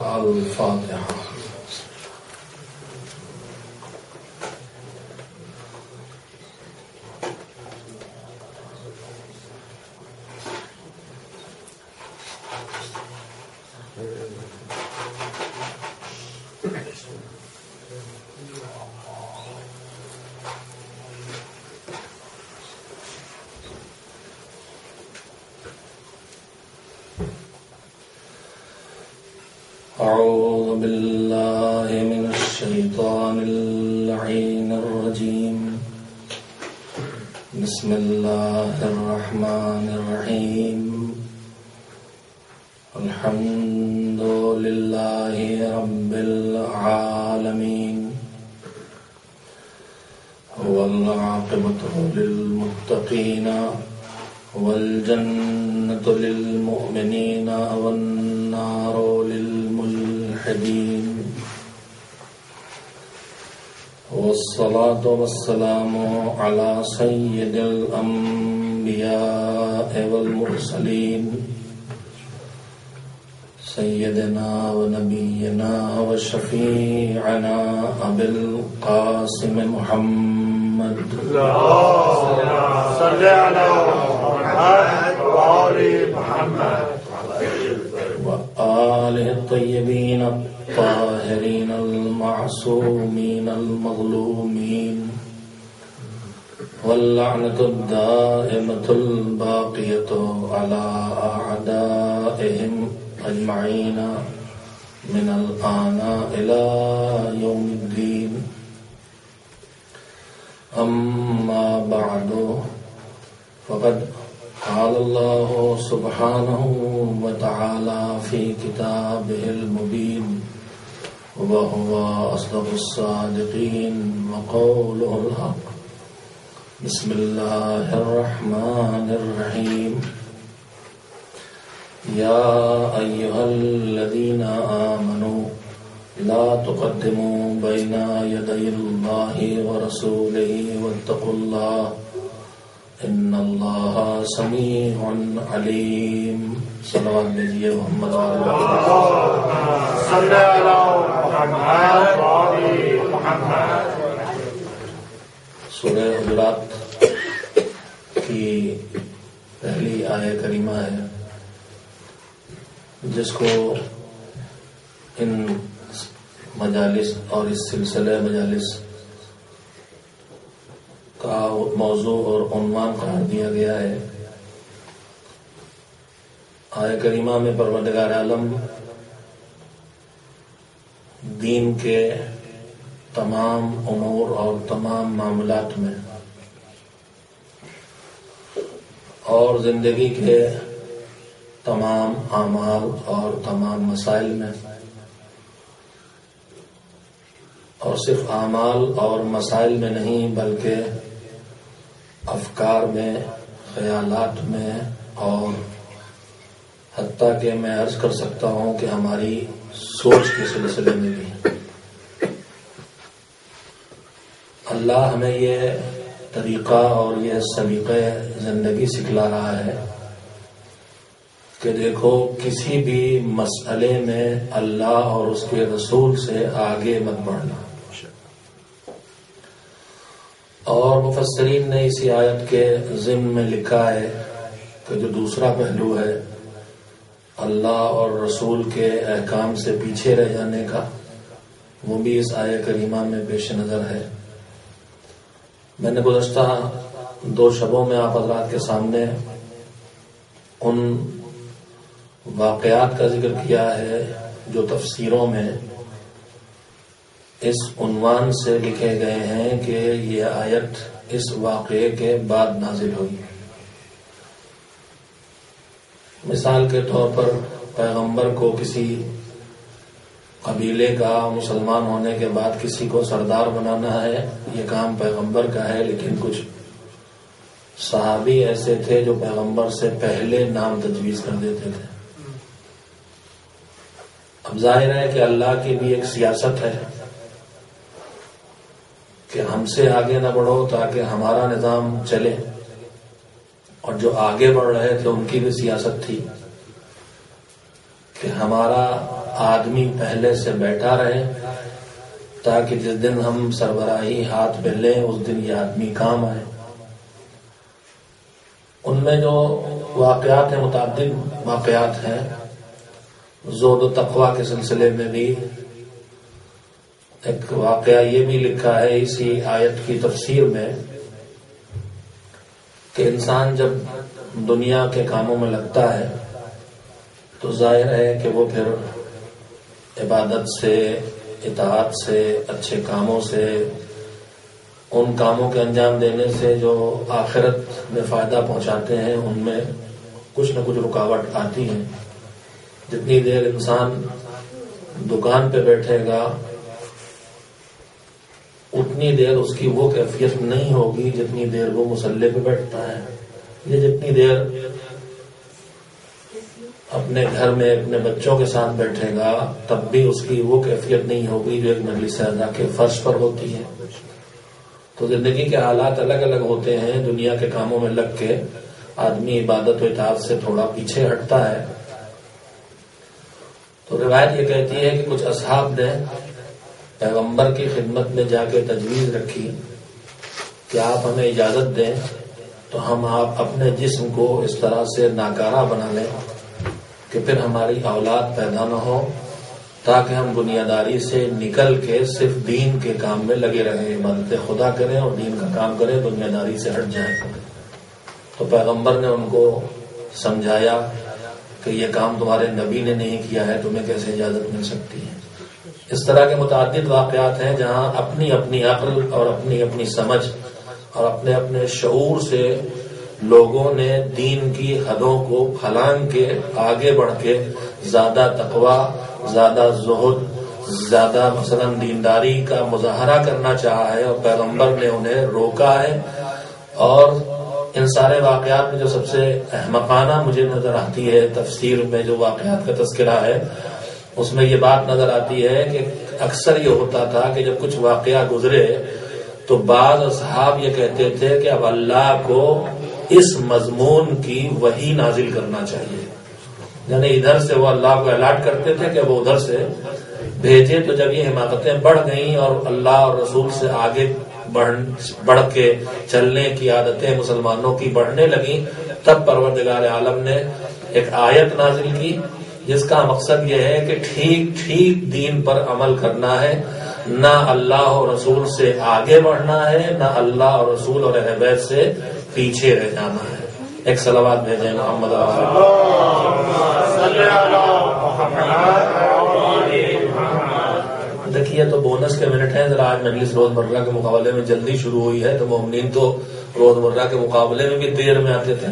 الفاتحة. أعوذ بالله من الشيطان اللعين الرجيم. بسم الله الرحمن الرحيم. الحمد لله رب العالمين، والعاقبة للمتقين، والجنة للمؤمنين، والنار للملحدين. والصلاة والسلام على سيد الأنبياء والمرسلين، سيدنا ونبينا وشفيعنا أبي القاسم محمد صل على محمد وآل محمد وآله الطيبين الطاهرين المعصومين المظلومين، واللعنة الدائمة الباقية على أعدائهم أجمعين من الآن إلى يوم الدين. أما بعد، فقد قال الله سبحانه وتعالى في كتابه المبين، وهو أصدق الصادقين وقوله الحق. بسم الله الرحمن الرحيم. يا أيها الذين آمنوا لا تقدموا بين يدي الله ورسوله واتقوا الله ان اللہ سمیع علیم. صلوات دیجیے محمد صلی علی محمد وآل محمد. سورہ حجرات کی پہلی آیہ کریمہ ہے، جس کو ان مجالس اور اس سلسلہ مجالس کا موضوع اور عنوان قرار دیا گیا ہے. آیہ کریمہ میں پروردگار عالم دین کے تمام امور اور تمام معاملات میں اور زندگی کے تمام اعمال اور تمام مسائل میں، اور صرف اعمال اور مسائل میں نہیں بلکہ افکار میں، خیالات میں، اور حتیٰ کہ میں عرض کر سکتا ہوں کہ ہماری سوچ کے سلسلے میں بھی اللہ ہمیں یہ طریقہ اور یہ سلیقہ زندگی سکھلا رہا ہے کہ دیکھو، کسی بھی مسئلے میں اللہ اور اس کے رسول سے آگے مت بڑھنا. اور مفسرین نے اسی آیت کے ضمن میں لکھا ہے کہ جو دوسرا پہلو ہے اللہ اور رسول کے احکام سے پیچھے رہ جانے کا، وہ بھی اس آیہ کریمہ میں پیش نظر ہے. میں نے گزشتہ 2 شبوں میں آپ حضرات کے سامنے ان واقعات کا ذکر کیا ہے جو تفسیروں میں اس عنوان سے لکھے گئے ہیں کہ یہ آیت اس واقعے کے بعد نازل ہوئی. مثال کے طور پر پیغمبر کو کسی قبیلے کا مسلمان ہونے کے بعد کسی کو سردار بنانا ہے، یہ کام پیغمبر کا ہے، لیکن کچھ صحابی ایسے تھے جو پیغمبر سے پہلے نام تجویز کر دیتے تھے. اب ظاہر ہے کہ اللہ کی بھی ایک سیاست ہے کہ ہم سے آگے نہ بڑھو تاکہ ہمارا نظام چلے، اور جو آگے بڑھ رہے تھے ان کی بھی سیاست تھی کہ ہمارا آدمی پہلے سے بیٹھا رہے تاکہ جس دن ہم سربراہی ہاتھ پہ لیں اس دن یہ آدمی کام آئے۔ ان میں جو واقعات ہیں، متعدد واقعات ہیں۔ زہد و تقویٰ کے سلسلے میں بھی ایک واقعہ یہ بھی لکھا ہے اسی آیت کی تفسیر میں کہ انسان جب دنیا کے کاموں میں لگتا ہے تو ظاہر ہے کہ وہ پھر عبادت سے، اطاعت سے، اچھے کاموں سے، ان کاموں کے انجام دینے سے جو آخرت میں فائدہ پہنچاتے ہیں ان میں کچھ نہ کچھ رکاوٹ آتی ہے۔ جتنی دیر انسان دکان پہ بیٹھے گا اتنی دیر اس کی وہ کیفیت نہیں ہوگی جتنی دیر وہ مصلی پہ بیٹھتا ہے۔ یہ جتنی دیر اپنے گھر میں اپنے بچوں کے ساتھ بیٹھے گا تب بھی اس کی وہ کیفیت نہیں ہوگی جو ایک مجلس اعلیٰ کے فرش پر ہوتی ہے۔ تو زندگی کے حالات الگ الگ ہوتے ہیں۔ دنیا کے کاموں میں لگ کے آدمی عبادت و اطاعت سے تھوڑا پیچھے ہٹتا ہے۔ تو روایت یہ کہتی ہے کہ کچھ اصحاب نے پیغمبر کی خدمت میں جا کے تجویز رکھی کہ آپ ہمیں اجازت دیں تو ہم آپ اپنے جسم کو اس طرح سے ناکارہ بنا لیں کہ پھر ہماری اولاد پیدا نہ ہو، تاکہ ہم دنیا داری سے نکل کے صرف دین کے کام میں لگے رہیں، عبادت خدا کریں اور دین کا کام کریں، دنیا داری سے ہٹ جائیں۔ تو پیغمبر نے ان کو سمجھایا کہ یہ کام تمہارے نبی نے نہیں کیا ہے، تمہیں کیسے اجازت مل سکتی ہے۔ اس طرح کے متعدد واقعات ہیں جہاں اپنی اپنی عقل اور اپنی اپنی سمجھ اور اپنے اپنے شعور سے لوگوں نے دین کی حدوں کو پھلانگ کے آگے بڑھ کے زیادہ تقویٰ، زیادہ زہد، زیادہ مثلا دینداری کا مظاہرہ کرنا چاہا ہے اور پیغمبر نے انہیں روکا ہے۔ اور ان سارے واقعات میں جو سب سے احمقانہ مجھے نظر آتی ہے تفسیر میں جو واقعات کا تذکرہ ہے اس میں یہ بات نظر آتی ہے کہ اکثر یہ ہوتا تھا کہ جب کچھ واقعہ گزرے تو بعض اصحاب یہ کہتے تھے کہ اب اللہ کو اس مضمون کی وحی نازل کرنا چاہیے، یعنی ادھر سے وہ اللہ کو الاٹ کرتے تھے کہ وہ ادھر سے بھیجے۔ تو جب یہ حماقتیں بڑھ گئیں اور اللہ اور رسول سے آگے بڑھ کے چلنے کی عادتیں مسلمانوں کی بڑھنے لگیں تب پروردگار عالم نے ایک آیت نازل کی جس کا مقصد یہ ہے کہ ٹھیک ٹھیک دین پر عمل کرنا ہے، نہ اللہ اور رسول سے آگے بڑھنا ہے، نہ اللہ اور رسول اور اہل بیت سے پیچھے رہ جانا ہے۔ ایک صلوات بھیجیں محمد دیکھیے تو بونس کے منٹ ہیں ذرا۔ آج مجلس روز مرہ کے مقابلے میں جلدی شروع ہوئی ہے تو مومنین تو روز مرہ کے مقابلے میں بھی دیر میں آتے تھے،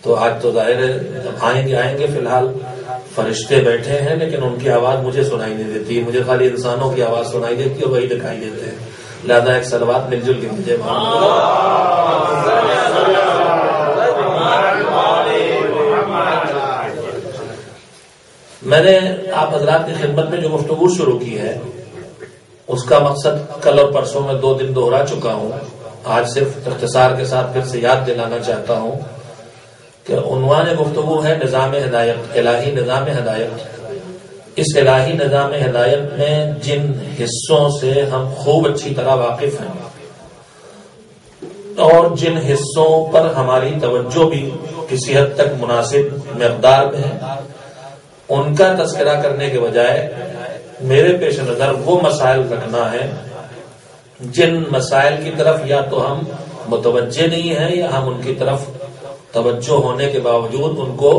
تو آج تو ظاہر ہے جب آئیں گے فی الحال فرشتے بیٹھے ہیں لیکن ان کی آواز مجھے سنائی نہیں دیتی، مجھے خالی انسانوں کی آواز سنائی دیتی اور وہی دکھائی دیتے ہیں، لہذا ایک صلوات مل جل کے مجھے میں نے آپ حضرات کی خدمت میں جو گفتگو شروع کی ہے اس کا مقصد کل اور پرسوں میں 2 دن دوہرا چکا ہوں، آج صرف اختصار کے ساتھ پھر سے یاد دلانا چاہتا ہوں کہ عنوان گفتگو ہے نظام ہدایت، الہی نظام ہدایت۔ اس الہی نظام ہدایت میں جن حصوں سے ہم خوب اچھی طرح واقف ہیں اور جن حصوں پر ہماری توجہ بھی کسی حد تک مناسب مقدار میں ہے ان کا تذکرہ کرنے کے بجائے میرے پیش نظر وہ مسائل رکھنا ہے جن مسائل کی طرف یا تو ہم متوجہ نہیں ہیں یا ہم ان کی طرف توجہ ہونے کے باوجود ان کو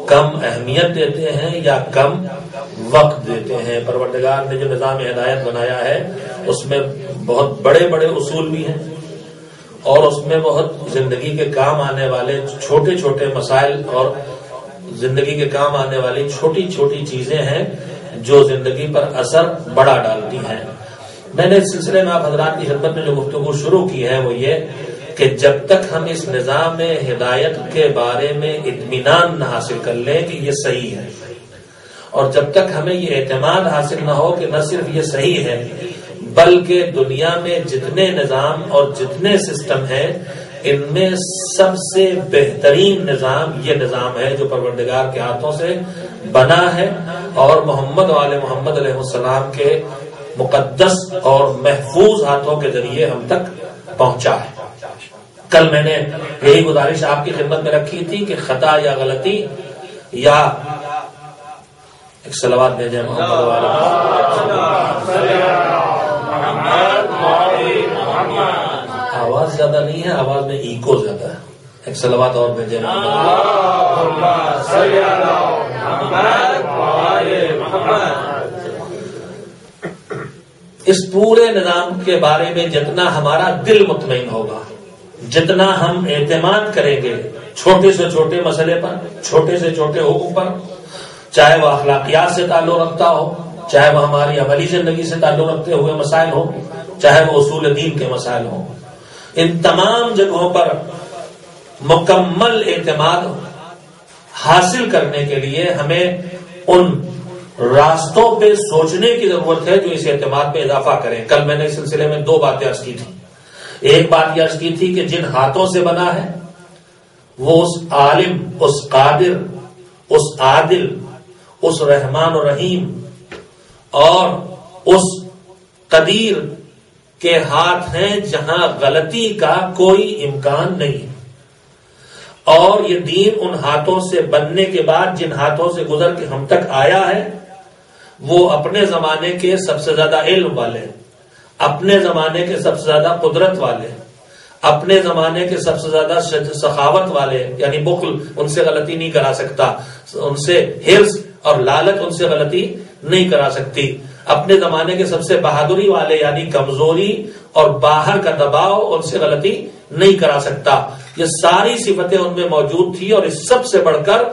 کم اہمیت دیتے ہیں یا کم وقت دیتے ہیں۔ پروردگار نے جو نظام ہدایت بنایا ہے اس میں بہت بڑے بڑے اصول بھی ہیں اور اس میں بہت زندگی کے کام آنے والے چھوٹے چھوٹے مسائل اور زندگی کے کام آنے والی چھوٹی چھوٹی چیزیں ہیں جو زندگی پر اثر بڑا ڈالتی ہیں۔ میں نے اس سلسلے میں آپ حضرات کی خدمت میں جو گفتگو شروع کی ہے وہ یہ کہ جب تک ہم اس نظام ہدایت کے بارے میں اطمینان نہ حاصل کر لیں کہ یہ صحیح ہے اور جب تک ہمیں یہ اعتماد حاصل نہ ہو کہ نہ صرف یہ صحیح ہے بلکہ دنیا میں جتنے نظام اور جتنے سسٹم ہیں ان میں سب سے بہترین نظام یہ نظام ہے جو پروردگار کے ہاتھوں سے بنا ہے اور محمد و آل محمد علیہ السلام کے مقدس اور محفوظ ہاتھوں کے ذریعے ہم تک پہنچا ہے۔ کل میں نے یہی گزارش آپ کی خدمت میں رکھی تھی کہ خطا یا غلطی یا ایک صلوات بھیجیں محمد و آل محمد۔ آواز زیادہ نہیں ہے، آواز میں ایکو زیادہ ہے، ایک صلوات اور بھیجیں اس پورے نظام کے بارے میں جتنا ہمارا دل مطمئن ہوگا، جتنا ہم اعتماد کریں گے چھوٹے سے چھوٹے مسئلے پر، چھوٹے سے چھوٹے حکم پر، چاہے وہ اخلاقیات سے تعلق رکھتا ہو، چاہے وہ ہماری عملی زندگی سے تعلق رکھتے ہوئے مسائل ہوں، چاہے وہ اصول دین کے مسائل ہوں، ان تمام جگہوں پر مکمل اعتماد حاصل کرنے کے لیے ہمیں ان راستوں پہ سوچنے کی ضرورت ہے جو اس اعتماد میں اضافہ کریں۔ کل میں نے اس سلسلے میں 2 باتیں عرض کی تھی۔ ایک بات یہ عرض کی تھی کہ جن ہاتھوں سے بنا ہے وہ اس عالم، اس قادر، اس عادل، اس رحمان و رحیم اور اس قدیر کے ہاتھ ہیں جہاں غلطی کا کوئی امکان نہیں۔ اور یہ دین ان ہاتھوں سے بننے کے بعد جن ہاتھوں سے گزر کے ہم تک آیا ہے وہ اپنے زمانے کے سب سے زیادہ علم والے، اپنے زمانے کے سب سے زیادہ قدرت والے، اپنے زمانے کے سب سے زیادہ سخاوت والے، یعنی بخل ان سے غلطی نہیں کرا سکتا، ان سے حرص اور لالچ ان سے غلطی نہیں کرا سکتی، اپنے زمانے کے سب سے بہادری والے یعنی کمزوری اور باہر کا دباؤ ان سے غلطی نہیں کرا سکتا۔ یہ ساری صفتیں ان میں موجود تھی اور اس سب سے بڑھ کر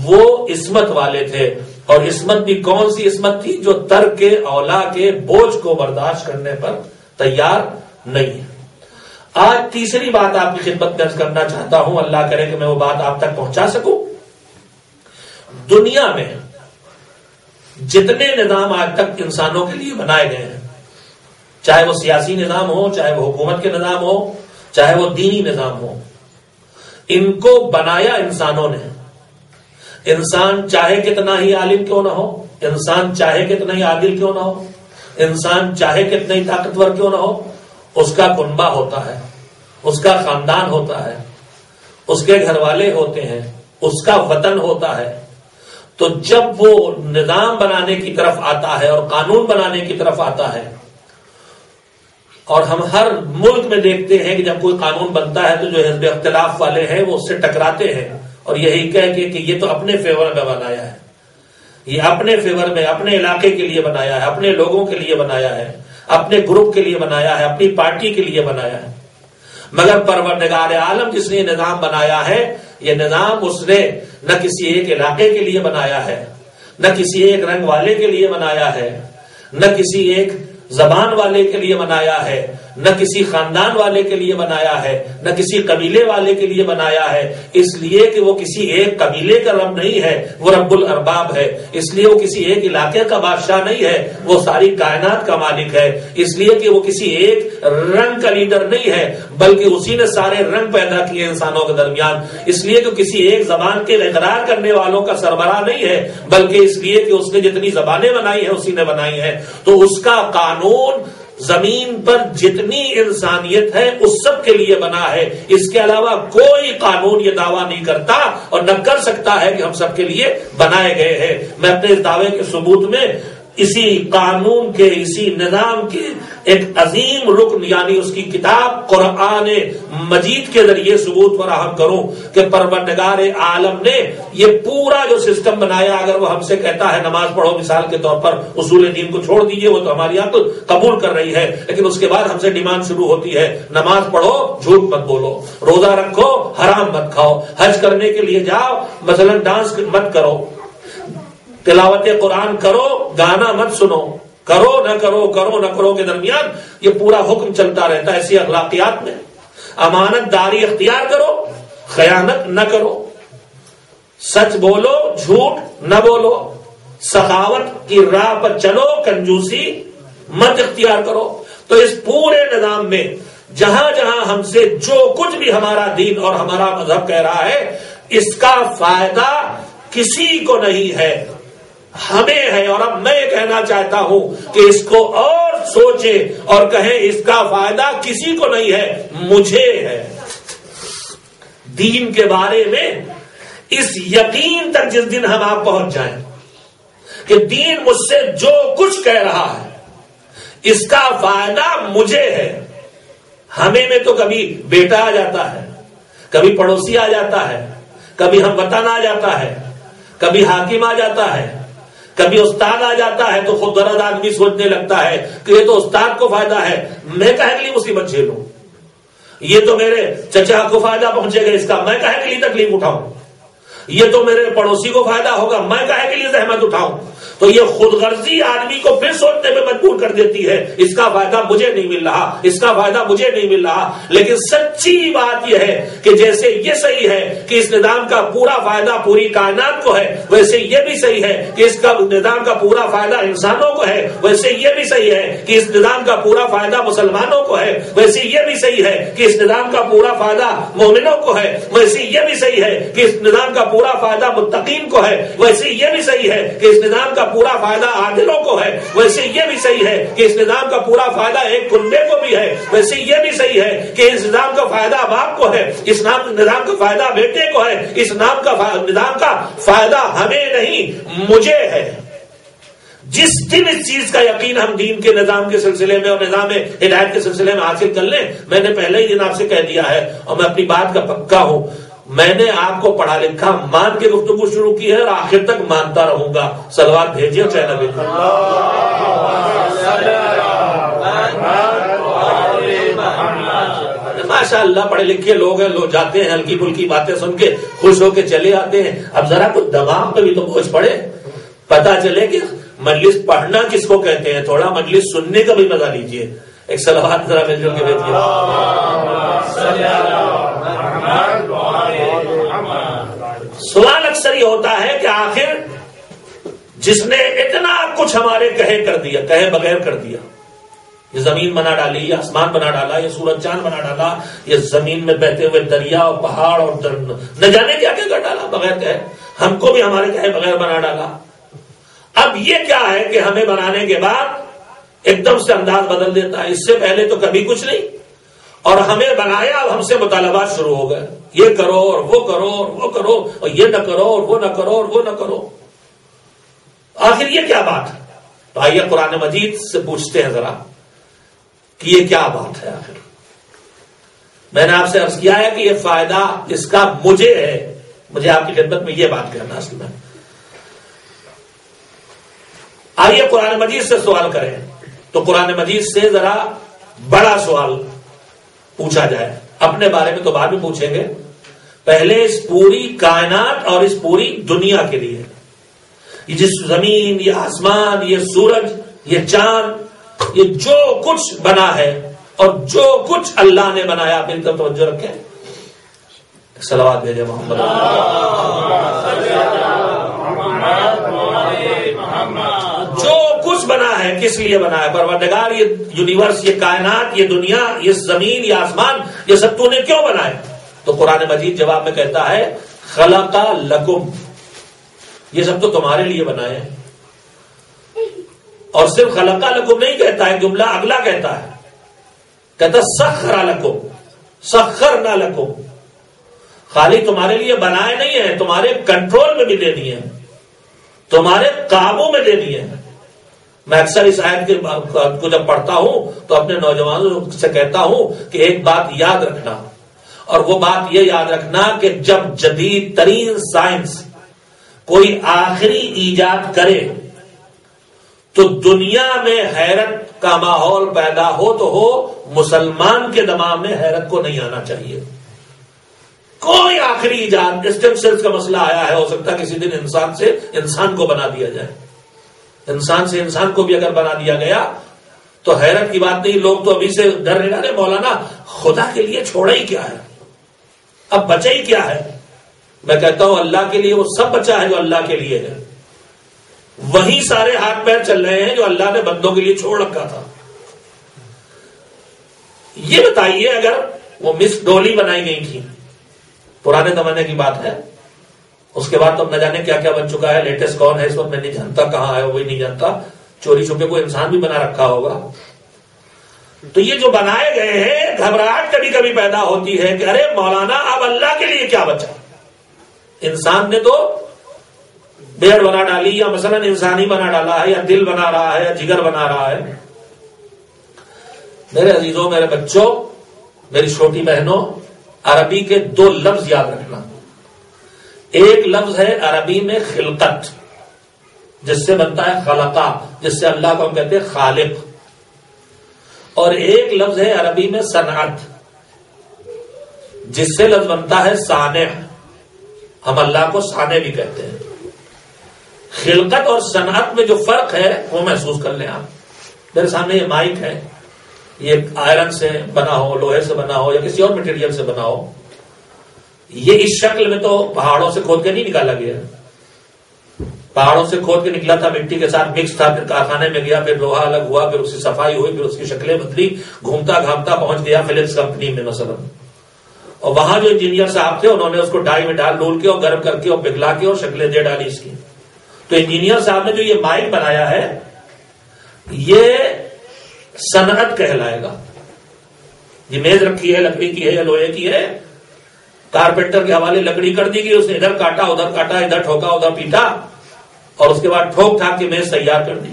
وہ عصمت والے تھے، اور عصمت بھی کون سی عصمت تھی؟ جو ترک کے اولا کے بوجھ کو برداشت کرنے پر تیار نہیں ہے۔ آج تیسری بات آپ کی خدمت میں عرض کرنا چاہتا ہوں، اللہ کرے کہ میں وہ بات آپ تک پہنچا سکوں۔ دنیا میں جتنے نظام آج تک انسانوں کے لیے بنائے گئے ہیں، چاہے وہ سیاسی نظام ہو، چاہے وہ حکومت کے نظام ہو، چاہے وہ دینی نظام ہو، ان کو بنایا انسانوں نے۔ انسان چاہے کتنا ہی عالم کیوں نہ ہو، انسان چاہے کتنا ہی عادل کیوں نہ ہو، انسان چاہے کتنا ہی طاقتور کیوں نہ ہو، اس کا کنبہ ہوتا ہے، اس کا خاندان ہوتا ہے، اس کے گھر والے ہوتے ہیں، اس کا وطن ہوتا ہے۔ تو جب وہ نظام بنانے کی طرف آتا ہے اور قانون بنانے کی طرف آتا ہے، اور ہم ہر ملک میں دیکھتے ہیں کہ جب کوئی قانون بنتا ہے تو جو حزب اختلاف والے ہیں وہ اس سے ٹکراتے ہیں اور یہی کہہ کے کہ یہ تو اپنے فیور میں بنایا ہے، یہ اپنے فیور میں، اپنے علاقے کے لیے بنایا ہے، اپنے لوگوں کے لیے بنایا ہے، اپنے گروپ کے لیے بنایا ہے، اپنی پارٹی کے لیے بنایا ہے۔ مگر پروردگار عالم جس نے یہ نظام بنایا ہے، یہ نظام اس نے نہ کسی ایک علاقے کے لیے بنایا ہے، نہ کسی ایک رنگ والے کے لیے بنایا ہے، نہ کسی ایک زبان والے کے لیے بنایا ہے، نہ کسی خاندان والے کے لیے بنایا ہے، نہ کسی قبیلے والے کے لیے بنایا ہے، اس لیے کہ وہ کسی ایک قبیلے کا رب نہیں ہے، وہ رب الارباب ہے، اس لیے وہ کسی ایک علاقے کا بادشاہ نہیں ہے، وہ ساری کائنات کا مالک ہے، اس لیے کہ وہ کسی ایک رنگ کا لیڈر نہیں ہے، بلکہ اسی نے سارے رنگ پیدا کیے انسانوں کے درمیان، اس لیے کہ کسی ایک زبان کے اقرار کرنے والوں کا سربراہ نہیں ہے، بلکہ اس لیے کہ اس نے جتنی زبانیں بنائی ہیں اسی نے بنائی ہیں۔ تو اس کا قانون زمین پر جتنی انسانیت ہے اس سب کے لیے بنا ہے، اس کے علاوہ کوئی قانون یہ دعویٰ نہیں کرتا اور نہ کر سکتا ہے کہ ہم سب کے لیے بنائے گئے ہیں۔ میں اپنے اس دعوے کے ثبوت میں اسی قانون کے، اسی نظام کے ایک عظیم رکن یعنی اس کی کتاب قرآن مجید کے ذریعے ثبوت فراہم کروں کہ پروردگار عالم نے یہ پورا جو سسٹم بنایا، اگر وہ ہم سے کہتا ہے نماز پڑھو مثال کے طور پر، اصول دین کو چھوڑ دیجئے، وہ تو ہماری عقل قبول کر رہی ہے، لیکن اس کے بعد ہم سے ڈیمانڈ شروع ہوتی ہے نماز پڑھو، جھوٹ مت بولو، روزہ رکھو، حرام مت کھاؤ، حج کرنے کے لیے جاؤ، مثلا ڈانس مت کرو، تلاوت قرآن کرو، گانا مت سنو، کرو نہ کرو، کرو نہ کرو کے درمیان یہ پورا حکم چلتا رہتا ہے۔ ایسی اخلاقیات میں امانت داری اختیار کرو، خیانت نہ کرو، سچ بولو، جھوٹ نہ بولو، سخاوت کی راہ پر چلو، کنجوسی مت اختیار کرو۔ تو اس پورے نظام میں جہاں جہاں ہم سے جو کچھ بھی ہمارا دین اور ہمارا مذہب کہہ رہا ہے، اس کا فائدہ کسی کو نہیں ہے ہمیں ہے، اور اب میں یہ کہنا چاہتا ہوں کہ اس کو اور سوچیں اور کہیں اس کا فائدہ کسی کو نہیں ہے، مجھے ہے۔ دین کے بارے میں اس یقین تک جس دن ہم آپ پہنچ جائیں کہ دین مجھ سے جو کچھ کہہ رہا ہے اس کا فائدہ مجھے ہے۔ ہمیں میں تو کبھی بیٹا آ جاتا ہے، کبھی پڑوسی آ جاتا ہے، کبھی ہم وطن آ جاتا ہے، کبھی حاکم آ جاتا ہے، کبھی استاد آ جاتا ہے، تو خود غرض آدمی سوچنے لگتا ہے کہ یہ تو استاد کو فائدہ ہے، میں کہے کے لیے مصیبت جھیلوں، یہ تو میرے چچا کو فائدہ پہنچے گا اس کا، میں کہے کے لیے تکلیف اٹھاؤں، یہ تو میرے پڑوسی کو فائدہ ہوگا، میں کہے کے لیے زحمت اٹھاؤں۔ تو یہ خود غرضی آدمی کو پھر سوچنے میں مجبور کر دیتی ہے اس کا فائدہ مجھے نہیں مل رہا، اس کا فائدہ مجھے نہیں مل رہا۔ لیکن سچی بات یہ ہے کہ جیسے یہ صحیح ہے کہ اس نظام کا پورا فائدہ پوری کائنات کو ہے، ویسے یہ بھی صحیح ہے کہ اس کا نظام کا پورا فائدہ انسانوں کو ہے، ویسے یہ بھی صحیح ہے کہ اس نظام کا پورا فائدہ مسلمانوں کو ہے، ویسے یہ بھی صحیح ہے کہ اس نظام کا پورا فائدہ مومنوں کو ہے، ویسے یہ بھی صحیح ہے کہ اس نظام کا پورا فائدہ متقین کو ہے، ویسے یہ بھی صحیح ہے کہ اس نظام کا پورا فائدہ عادلوں کو ہے، ویسے یہ بھی صحیح ہے کہ اس نظام کا پورا فائدہ ایک کنبے کو بھی ہے، ویسے یہ بھی صحیح ہے کہ اس نظام کا فائدہ باپ کو ہے، اس نظام کا فائدہ بیٹے کو ہے، اس نظام کا فائدہ ہمیں نہیں مجھے ہے۔ جس دن اس چیز کا یقین ہم دین کے نظام کے سلسلے میں اور نظام ہدایت کے سلسلے میں حاصل کر لیں، میں نے پہلے ہی دن آپ سے کہہ دیا ہے اور میں اپنی بات کا پکا ہوں، میں نے آپ کو پڑھا لکھا مان کے گفتگو شروع کی ہے اور آخر تک مانتا رہوں گا۔ صلوات بھیجیے اور چینل بھیجیے۔ ماشاء اللہ پڑھے لکھے لوگ ہیں، لوگ جاتے ہیں ہلکی پھلکی باتیں سن کے خوش ہو کے چلے آتے ہیں، اب ذرا کچھ دماغ پہ بھی تو بوجھ پڑے، پتا چلے کہ مجلس پڑھنا کس کو کہتے ہیں، تھوڑا مجلس سننے کا بھی مزہ لیجیے۔ ایک صلوات ذرا مل جل کے بھیجیے۔ سوال اکثر یہ ہوتا ہے کہ آخر جس نے اتنا کچھ ہمارے کہے بغیر کر دیا، یہ زمین بنا ڈالی، یہ آسمان بنا ڈالا، یہ سورج چاند بنا ڈالا، یہ زمین میں بہتے ہوئے دریا اور پہاڑ اور نہ جانے کیا کیا کر ڈالا بغیر کہے، ہم کو بھی ہمارے کہے بغیر بنا ڈالا۔ اب یہ کیا ہے کہ ہمیں بنانے کے بعد ایک دم سے انداز بدل دیتا ہے، اس سے پہلے تو کبھی کچھ نہیں، اور ہمیں بنایا اب ہم سے مطالبات شروع ہو گئے، یہ کرو اور وہ کرو اور وہ کرو اور یہ نہ کرو اور وہ نہ کرو اور وہ نہ کرو۔ آخر یہ کیا بات ہے؟ تو آئیے قرآن مجید سے پوچھتے ہیں ذرا کہ یہ کیا بات ہے آخر۔ میں نے آپ سے عرض کیا ہے کہ یہ فائدہ اس کا مجھے ہے، مجھے آپ کی خدمت میں یہ بات کرنا اصل میں۔ آئیے قرآن مجید سے سوال کریں، تو قرآن مجید سے ذرا بڑا سوال پوچھا جائے، اپنے بارے میں تو بعد میں پوچھیں گے، پہلے اس پوری کائنات اور اس پوری دنیا کے لیے، یہ جس زمین، یہ آسمان، یہ سورج، یہ چاند، یہ جو کچھ بنا ہے اور جو کچھ اللہ نے بنایا، آپ ان کا توجہ رکھیں، صلوات بھیجے محمد۔ جو کچھ بنا ہے کس لیے بنا ہے؟ پروردگار یہ یونیورس، یہ کائنات، یہ دنیا، یہ زمین، یہ آسمان، یہ سب تو نے کیوں بنائے؟ تو قرآن مجید جواب میں کہتا ہے خلق لکم، یہ سب تو تمہارے لیے بنائے ہیں۔ اور صرف خلق لکم نہیں کہتا ہے، جملہ اگلا کہتا ہے، کہتا سخر لکم، سخرنا لکم، خالی تمہارے لیے بنائے نہیں ہیں، تمہارے کنٹرول میں بھی دے دیے ہیں، تمہارے قابو میں دے دیے ہیں۔ میں اکثر اس آیت کو جب پڑھتا ہوں تو اپنے نوجوانوں سے کہتا ہوں کہ ایک بات یاد رکھنا، اور وہ بات یہ یاد رکھنا کہ جب جدید ترین سائنس کوئی آخری ایجاد کرے تو دنیا میں حیرت کا ماحول پیدا ہو تو ہو، مسلمان کے دماغ میں حیرت کو نہیں آنا چاہیے۔ کوئی آخری ایجاد، اسٹیم سیلز کا مسئلہ آیا ہے، ہو سکتا ہے کسی دن انسان سے انسان کو بنا دیا جائے، انسان سے انسان کو بھی اگر بنا دیا گیا تو حیرت کی بات نہیں۔ لوگ تو ابھی سے ڈر رہے ہیں، مولانا خدا کے لیے چھوڑا ہی کیا ہے، اب بچا ہی کیا ہے؟ میں کہتا ہوں اللہ کے لیے وہ سب بچا ہے جو اللہ کے لیے ہے، وہی سارے ہاتھ پیر چل رہے ہیں جو اللہ نے بندوں کے لیے چھوڑ رکھا تھا۔ یہ بتائیے اگر وہ مس ڈولی بنائی گئی تھی، پرانے زمانے کی بات ہے، اس کے بعد تو اب نہ جانے کیا کیا بن چکا ہے، لیٹسٹ کون ہے اس وقت میں نہیں جانتا، کہاں ہے وہی نہیں جانتا، چوری چھپے کوئی انسان بھی بنا رکھا ہوگا. تو یہ جو بنائے گئے ہیں، گھبراہٹ کبھی کبھی پیدا ہوتی ہے کہ ارے مولانا اب اللہ کے لیے کیا بچا. انسان نے تو بیڑ بنا ڈالی، یا مثلا انسانی بنا ڈالا ہے، یا دل بنا رہا ہے، یا جگر بنا رہا ہے. میرے عزیزوں، میرے بچوں، میری چھوٹی بہنوں، عربی کے 2 لفظ یاد رکھنا. ایک لفظ ہے عربی میں خلقت، جس سے بنتا ہے خلقہ، جس سے اللہ کو ہم کہتے ہیں خالق. اور ایک لفظ ہے عربی میں صنعت، جس سے لفظ بنتا ہے صانع. ہم اللہ کو صانع بھی کہتے ہیں. خلقت اور صنعت میں جو فرق ہے وہ محسوس کر لیں آپ. میرے سامنے یہ مائک ہے، یہ آئرن سے بنا ہو، لوہے سے بنا ہو، یا کسی اور مٹیریل سے بنا ہو. یہ اس شکل میں تو پہاڑوں سے کھود کے نہیں نکالا گیا. پہاڑوں سے کھود کے نکلا تھا، مٹی کے ساتھ مکس تھا، پھر کارخانے میں گیا، پھر لوہا الگ ہوا، پھر اس کی صفائی ہوئی، پھر اس کی شکلیں بدلی، گھومتا گھامتا پہنچ گیا فلپس کمپنی میں مثلا. اور وہاں جو انجینئر صاحب تھے انہوں نے اس کو ڈائی میں ڈال ڈول کے اور گرم کر کے اور پگھلا کے اور شکلیں دے ڈالی اس کی. تو انجینئر صاحب نے جو یہ مائک بنایا ہے یہ صنعت کہلائے گا. یہ میز رکھی ہے، لکڑی کی ہے یا لوہے کی ہے، کارپینٹر کے حوالے لکڑی کر دی گئی، اس نے ادھر کاٹا ادھر کاٹا، ادھر ٹھوکا ادھر پیٹا، اور اس کے بعد ٹھوک ٹھاک کے میز تیار کر دی.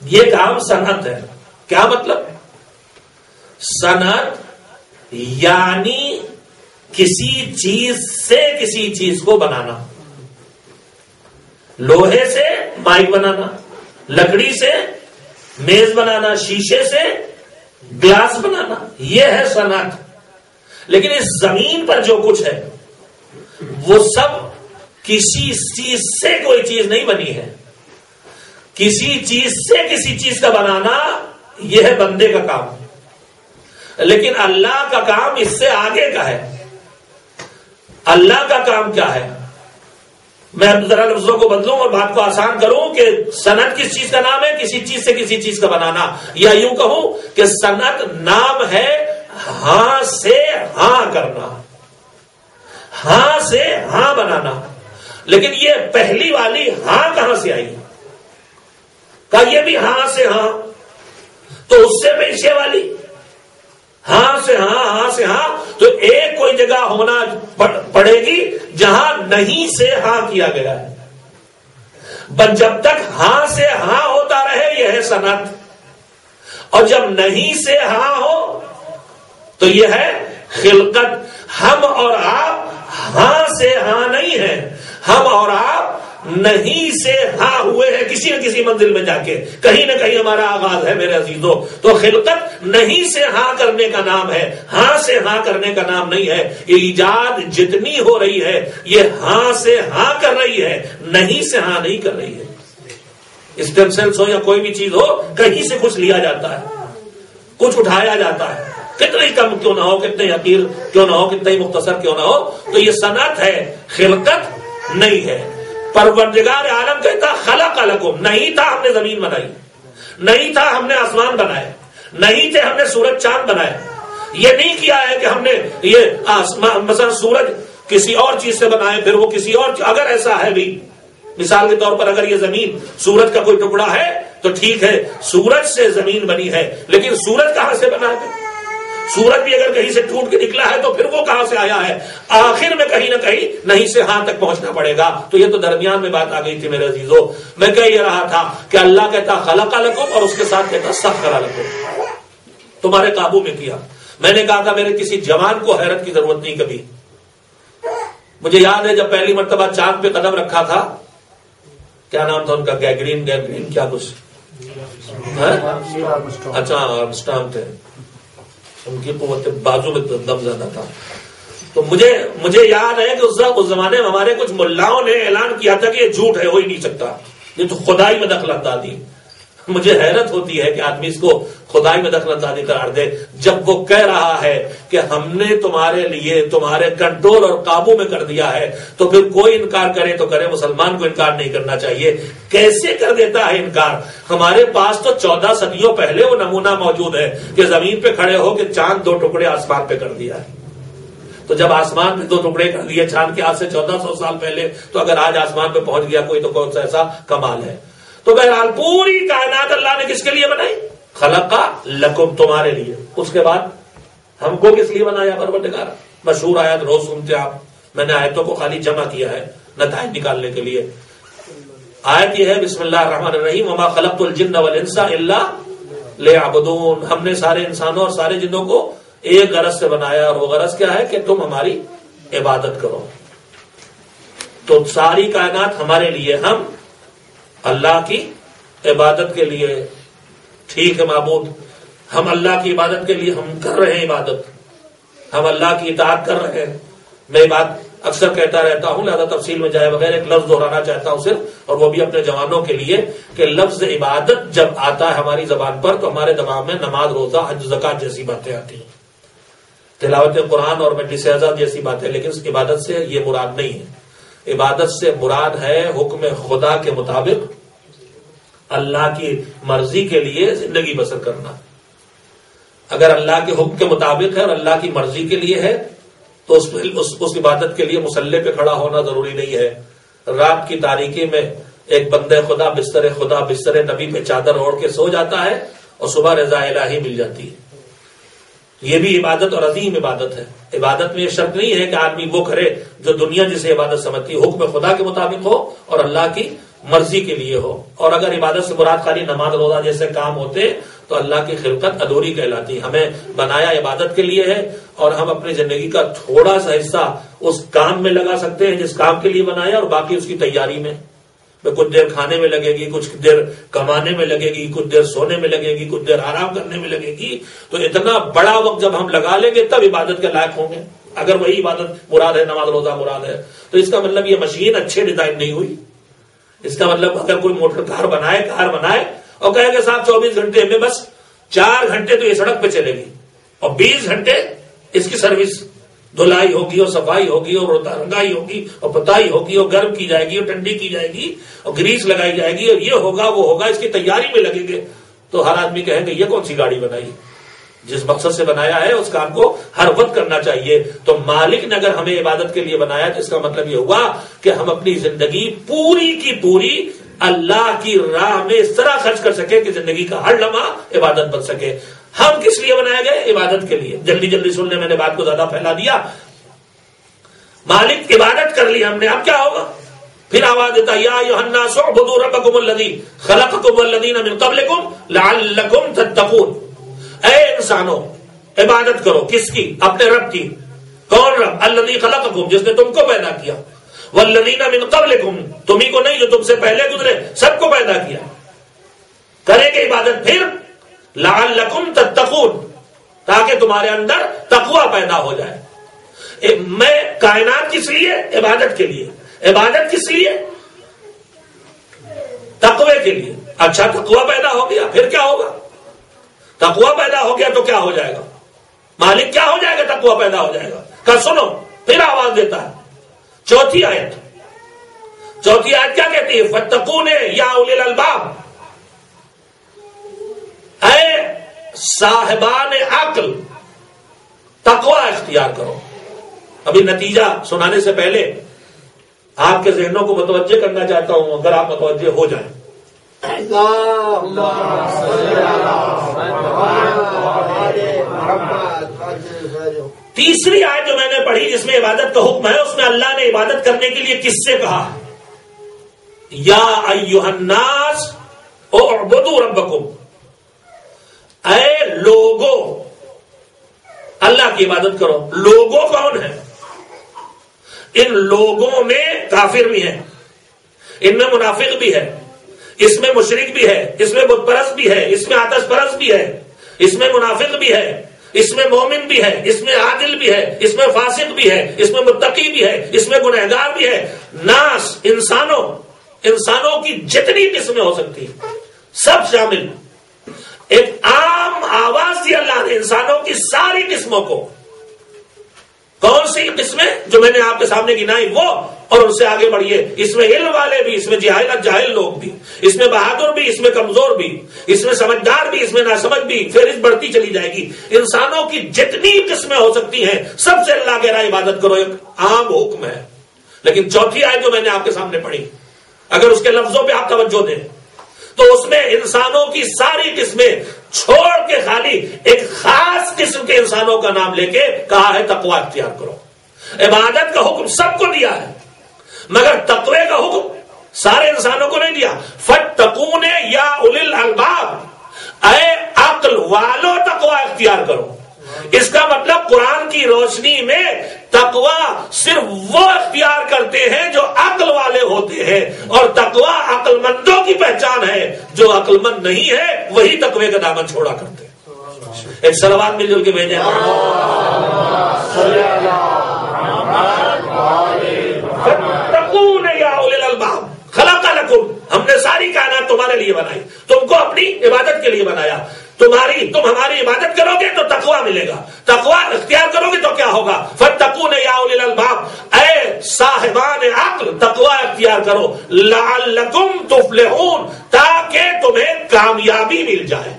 یہ کام صنعت ہے. کیا مطلب؟ صنعت یعنی کسی چیز سے کسی چیز کو بنانا. لوہے سے مائک بنانا، لکڑی سے میز بنانا، شیشے سے گلاس بنانا، یہ ہے صنعت. لیکن اس زمین پر جو کچھ ہے وہ سب کسی چیز سے کوئی چیز نہیں بنی ہے. کسی چیز سے کسی چیز کا بنانا یہ ہے بندے کا کام. لیکن اللہ کا کام اس سے آگے کا ہے. اللہ کا کام کیا ہے؟ میں ذرا لفظوں کو بدلوں اور بات کو آسان کروں کہ صنعت کس چیز کا نام ہے؟ کسی چیز سے کسی چیز کا بنانا. یا یوں کہوں کہ صنعت نام ہے ہاں سے ہاں کرنا، ہاں سے ہاں بنانا. لیکن یہ پہلی والی ہاں کہاں سے آئی؟ کہا یہ بھی ہاں سے ہاں، تو اس سے پیچھے والی ہاں سے ہاں، ہاں سے ہاں، تو ایک کوئی جگہ ہونا پڑے گی جہاں نہیں سے ہاں کیا گیا ہے. بس جب تک ہاں سے ہاں ہوتا رہے یہ ہے صنعت. اور جب نہیں سے ہاں ہو تو یہ ہے خلقت. ہم اور آپ ہاں سے ہاں نہیں ہیں، ہم اور آپ نہیں سے ہاں ہوئے ہیں کسی نہ کسی منزل میں جا کے. کہیں نہ کہیں ہمارا آغاز ہے میرے عزیزوں. تو خلقت نہیں سے ہاں کرنے کا نام ہے، ہاں سے ہاں کرنے کا نام نہیں ہے. یہ ایجاد جتنی ہو رہی ہے یہ ہاں سے ہاں کر رہی ہے، نہیں سے ہاں نہیں کر رہی ہے. اسٹیم سیلز ہو یا کوئی بھی چیز ہو، کہیں سے کچھ لیا جاتا ہے، کچھ اٹھایا جاتا ہے، کتنی کم کیوں نہ ہو، کتنے حقیر کیوں نہ ہو، کتنے مختصر کیوں نہ ہو. تو یہ صنعت ہے، خلقت نہیں ہے. پروردگار عالم کہتا خلق لکم، نہیں تھا ہم نے زمین بنائی، نہیں تھا ہم نے آسمان بنائے، نہیں تھے ہم نے سورج چاند بنائے. یہ نہیں کیا ہے کہ ہم نے یہ آسمان مثلا سورج کسی اور چیز سے بنائے پھر وہ کسی اور. اگر ایسا ہے بھی، مثال کے طور پر اگر یہ زمین سورج کا کوئی ٹکڑا ہے تو ٹھیک ہے، سورج سے زمین بنی ہے، لیکن سورج کہاں سے بنا ہے؟ سورج بھی اگر کہیں سے ٹوٹ کے نکلا ہے تو پھر وہ کہاں سے آیا ہے؟ آخر میں کہیں نہ کہیں نہیں سے ہاں تک پہنچنا پڑے گا. تو یہ تو درمیان میں بات آ گئی تھی میرے عزیزوں. میں کہہ یہ رہا تھا کہ اللہ کہتا خلق لکم اور اس کے ساتھ کہتا سخر لکم، تمہارے قابو میں کیا. میں نے کہا تھا میرے کسی جوان کو حیرت کی ضرورت نہیں کبھی. مجھے یاد ہے جب پہلی مرتبہ چاند پہ قدم رکھا تھا، کیا نام تھا ان کا، گیگرین کیا کچھ، اچھا آرمسٹرانگ تھے، ان کی قوت بازو میں دم زیادہ تھا. تو مجھے یاد ہے کہ اس زمانے میں ہمارے کچھ ملاؤں نے اعلان کیا تھا کہ یہ جھوٹ ہے، ہو ہی نہیں سکتا، یہ تو خدائی میں دخل اندازی. مجھے حیرت ہوتی ہے کہ آدمی اس کو خدائی میں دخل اندازی قرار دے جب وہ کہہ رہا ہے کہ ہم نے تمہارے لیے تمہارے کنٹرول اور قابو میں کر دیا ہے. تو پھر کوئی انکار کرے تو کرے، مسلمان کو انکار نہیں کرنا چاہیے. کیسے کر دیتا ہے انکار؟ ہمارے پاس تو 14 صدیوں پہلے وہ نمونہ موجود ہے کہ زمین پہ کھڑے ہو کہ چاند 2 ٹکڑے آسمان پہ کر دیا ہے. تو جب آسمان پہ 2 ٹکڑے کر دیے چاند کے آج سے 1400 سال پہلے، تو اگر آج آسمان پہ پہنچ گیا کوئی تو کون سا ایسا کمال ہے. تو بہرحال پوری کائنات اللہ نے کس کے لیے بنائی؟ خلقا لکم، تمہارے لیے. اس کے بعد ہم کو کس لیے بنایا پروردگار؟ مشہور آیت روز سنتے آپ، میں نے آیتوں کو خالی جمع کیا ہے نتائج نکالنے کے لیے. آیت یہ ہے بسم اللہ الرحمن الرحیم وما خلقت الجن والانس الا لیعبدون. ہم نے سارے انسانوں اور سارے جنوں کو ایک غرض سے بنایا، اور وہ غرض کیا ہے کہ تم ہماری عبادت کرو. تو ساری کائنات ہمارے لیے، ہم اللہ کی عبادت کے لیے. ٹھیک ہے معبود، ہم اللہ کی عبادت کے لیے ہم کر رہے ہیں عبادت، ہم اللہ کی اطاعت کر رہے ہیں. میں بات اکثر کہتا رہتا ہوں، لہذا تفصیل میں جائے بغیر ایک لفظ دہرانا چاہتا ہوں صرف، اور وہ بھی اپنے جوانوں کے لیے، کہ لفظ عبادت جب آتا ہے ہماری زبان پر تو ہمارے دماغ میں نماز، روزہ، حج، زکات جیسی باتیں آتی ہیں، تلاوت قرآن اور مجلس اعظم جیسی باتیں. لیکن عبادت سے یہ مراد نہیں ہے. عبادت سے مراد ہے حکم خدا کے مطابق اللہ کی مرضی کے لیے زندگی بسر کرنا. اگر اللہ کے حکم کے مطابق ہے اور اللہ کی مرضی کے لیے ہے تو اس عبادت کے لیے مصلی پہ کھڑا ہونا ضروری نہیں ہے. رات کی تاریکی میں ایک بندہ خدا بستر نبی پہ چادر اوڑھ کے سو جاتا ہے اور صبح رضا الہی مل جاتی ہے. یہ بھی عبادت اور عظیم عبادت ہے. عبادت میں یہ شرط نہیں ہے کہ آدمی وہ کرے جو دنیا جسے عبادت سمجھتی ہے، حکم خدا کے مطابق ہو اور اللہ کی مرضی کے لیے ہو. اور اگر عبادت سے مراد خالی نماز، روزہ جیسے کام ہوتے تو اللہ کی خلقت ادھوری کہلاتی. ہمیں بنایا عبادت کے لیے ہے، اور ہم اپنی زندگی کا تھوڑا سا حصہ اس کام میں لگا سکتے ہیں جس کام کے لیے بنایا، اور باقی اس کی تیاری میں. کچھ دیر کھانے میں لگے گی، کچھ دیر کمانے میں لگے گی، کچھ دیر سونے میں لگے گی، کچھ دیر آرام کرنے میں لگے گی. تو اتنا بڑا وقت جب ہم لگا لیں گے تب عبادت کے لائق ہوں گے. اگر وہی عبادت مراد ہے، نماز روزہ مراد ہے، تو اس کا مطلب یہ مشین اچھے ڈیزائن نہیں ہوئی. اس کا مطلب اگر کوئی موٹر کار بنائے اور کہے کہ صاحب 24 گھنٹے میں بس 4 گھنٹے تو یہ سڑک پہ چلے گی اور 20 گھنٹے اس کی سروس، دھلائی ہوگی اور صفائی ہوگی اور رنگائی ہوگی اور پتائی ہوگی اور گرم کی جائے گی اور ٹھنڈی کی جائے گی اور گریس لگائی جائے گی اور یہ ہوگا وہ ہوگا، اس کی تیاری میں لگیں گے، تو ہر آدمی کہیں گے یہ کون سی گاڑی بنائی؟ جس مقصد سے بنایا ہے اس کام کو ہر وقت کرنا چاہیے. تو مالک نے اگر ہمیں عبادت کے لیے بنایا تو اس کا مطلب یہ ہوا کہ ہم اپنی زندگی پوری کی پوری اللہ کی راہ میں اس طرح خرچ کر سکے کہ زندگی کا ہر لمحہ عبادت بن سکے. ہم کس لیے بنائے گئے؟ عبادت کے لیے. جلدی سن لیں، میں نے بات کو زیادہ پھیلا دیا. مالک عبادت کر لی ہم نے، اب کیا ہوگا؟ پھر آواز دیتا یا ایھا الناس اعبدوا ربکم الذی خلقکم والذین من قبلکم لعلکم تتقون. اے انسانوں عبادت کرو، کس کی؟ اپنے رب کی. کون رب؟ الذی خلقکم، جس نے تم کو پیدا کیا، والذین من قبلکم، تمہیں کو نہیں جو تم سے پہلے گزرے سب کو پیدا کیا. کریں گے عبادت، پھر لعلکم تتقون، تاکہ تمہارے اندر تقوی پیدا ہو جائے. میں کائنات کس لیے؟ عبادت کے لیے. عبادت کس لیے؟ تقوی کے لیے. اچھا تقوی پیدا ہو گیا، پھر کیا ہوگا؟ تقوی پیدا ہو گیا تو کیا ہو جائے گا؟ مالک کیا ہو جائے گا؟ تقوی پیدا ہو جائے گا. کہ سنو، پھر آواز دیتا ہے. چوتھی آیت کیا کہتی ہے؟ فاتقون یا اولی الالباب، اے صاحبان عقل تقوی اختیار کرو. ابھی نتیجہ سنانے سے پہلے آپ کے ذہنوں کو متوجہ کرنا چاہتا ہوں، اگر آپ متوجہ ہو جائیں. تیسری آیت جو میں نے پڑھی جس میں عبادت کا حکم ہے، اس میں اللہ نے عبادت کرنے کے لیے کس سے کہا؟ یا ایھا الناس اعبدوا ربکم، اے لوگوں اللہ کی عبادت کرو. لوگوں کون ہے؟ ان لوگوں میں کافر بھی ہیں، ان میں منافق بھی ہے، اس میں مشرک بھی ہے، اس میں بت پرست بھی ہے، اس میں آتش پرست بھی ہے، اس میں منافق بھی ہے، اس میں مومن بھی ہے، اس میں عادل بھی ہے، اس میں فاسق بھی ہے، اس میں متقی بھی ہے، اس میں گنہگار بھی ہے. ناس، انسانوں کی جتنی قسمیں ہو سکتی سب شامل. ایک عام آواز دی اللہ نے انسانوں کی ساری قسموں کو. کون سی قسمیں جو میں نے آپ کے سامنے گنائی وہ، اور ان سے آگے بڑھیے. اس میں علم والے بھی، اس میں جاہل لوگ بھی، اس میں بہادر بھی، اس میں کمزور بھی، اس میں سمجھدار بھی، اس میں ناسمجھ بھی، فہرست بڑھتی چلی جائے گی. انسانوں کی جتنی قسمیں ہو سکتی ہیں سب سے اللہ کے راہ عبادت کرو، ایک عام حکم ہے. لیکن چوتھی آیت جو میں نے آپ کے سامنے پڑھی، اگر اس کے لفظوں پہ آپ توجہ دیں تو اس میں انسانوں کی ساری قسمیں چھوڑ کے خالی ایک خاص قسم کے انسانوں کا نام لے کے کہا ہے تقوی اختیار کرو. عبادت کا حکم سب کو دیا ہے مگر تقوی کا حکم سارے انسانوں کو نہیں دیا. فَاتَّقُونِ یا اُولِي الْأَلْبَابِ، اے عقل والو تقوی اختیار کرو. اس کا مطلب قرآن کی روشنی میں تقوی صرف وہ اختیار کرتے ہیں جو عقل والے ہوتے ہیں، اور تقوی عقل مندوں کی پہچان ہے. جو عقل مند نہیں ہے وہی تقوی کا دامن چھوڑا کرتے ہیں. ایک صلوات مل جل کے بھیجیں. فَاتَّقُونِ يَا أُولِي الْأَلْبَابِ خَلَقَ لَكُمْ، ہم نے ساری کائنات تمہارے لیے بنائی، تم کو اپنی عبادت کے لیے بنایا. تم ہماری عبادت کرو گے تو تقوی ملے گا، تقوی اختیار کرو گے تو کیا ہوگا؟ فَاتَّقُونِ يَا أُولِي الْأَلْبَابِ، اے صاحبان عقل تقوی اختیار کرو. لَعَلَّكُمْ تُفْلِحُونَ، تاکہ تمہیں کامیابی مل جائے.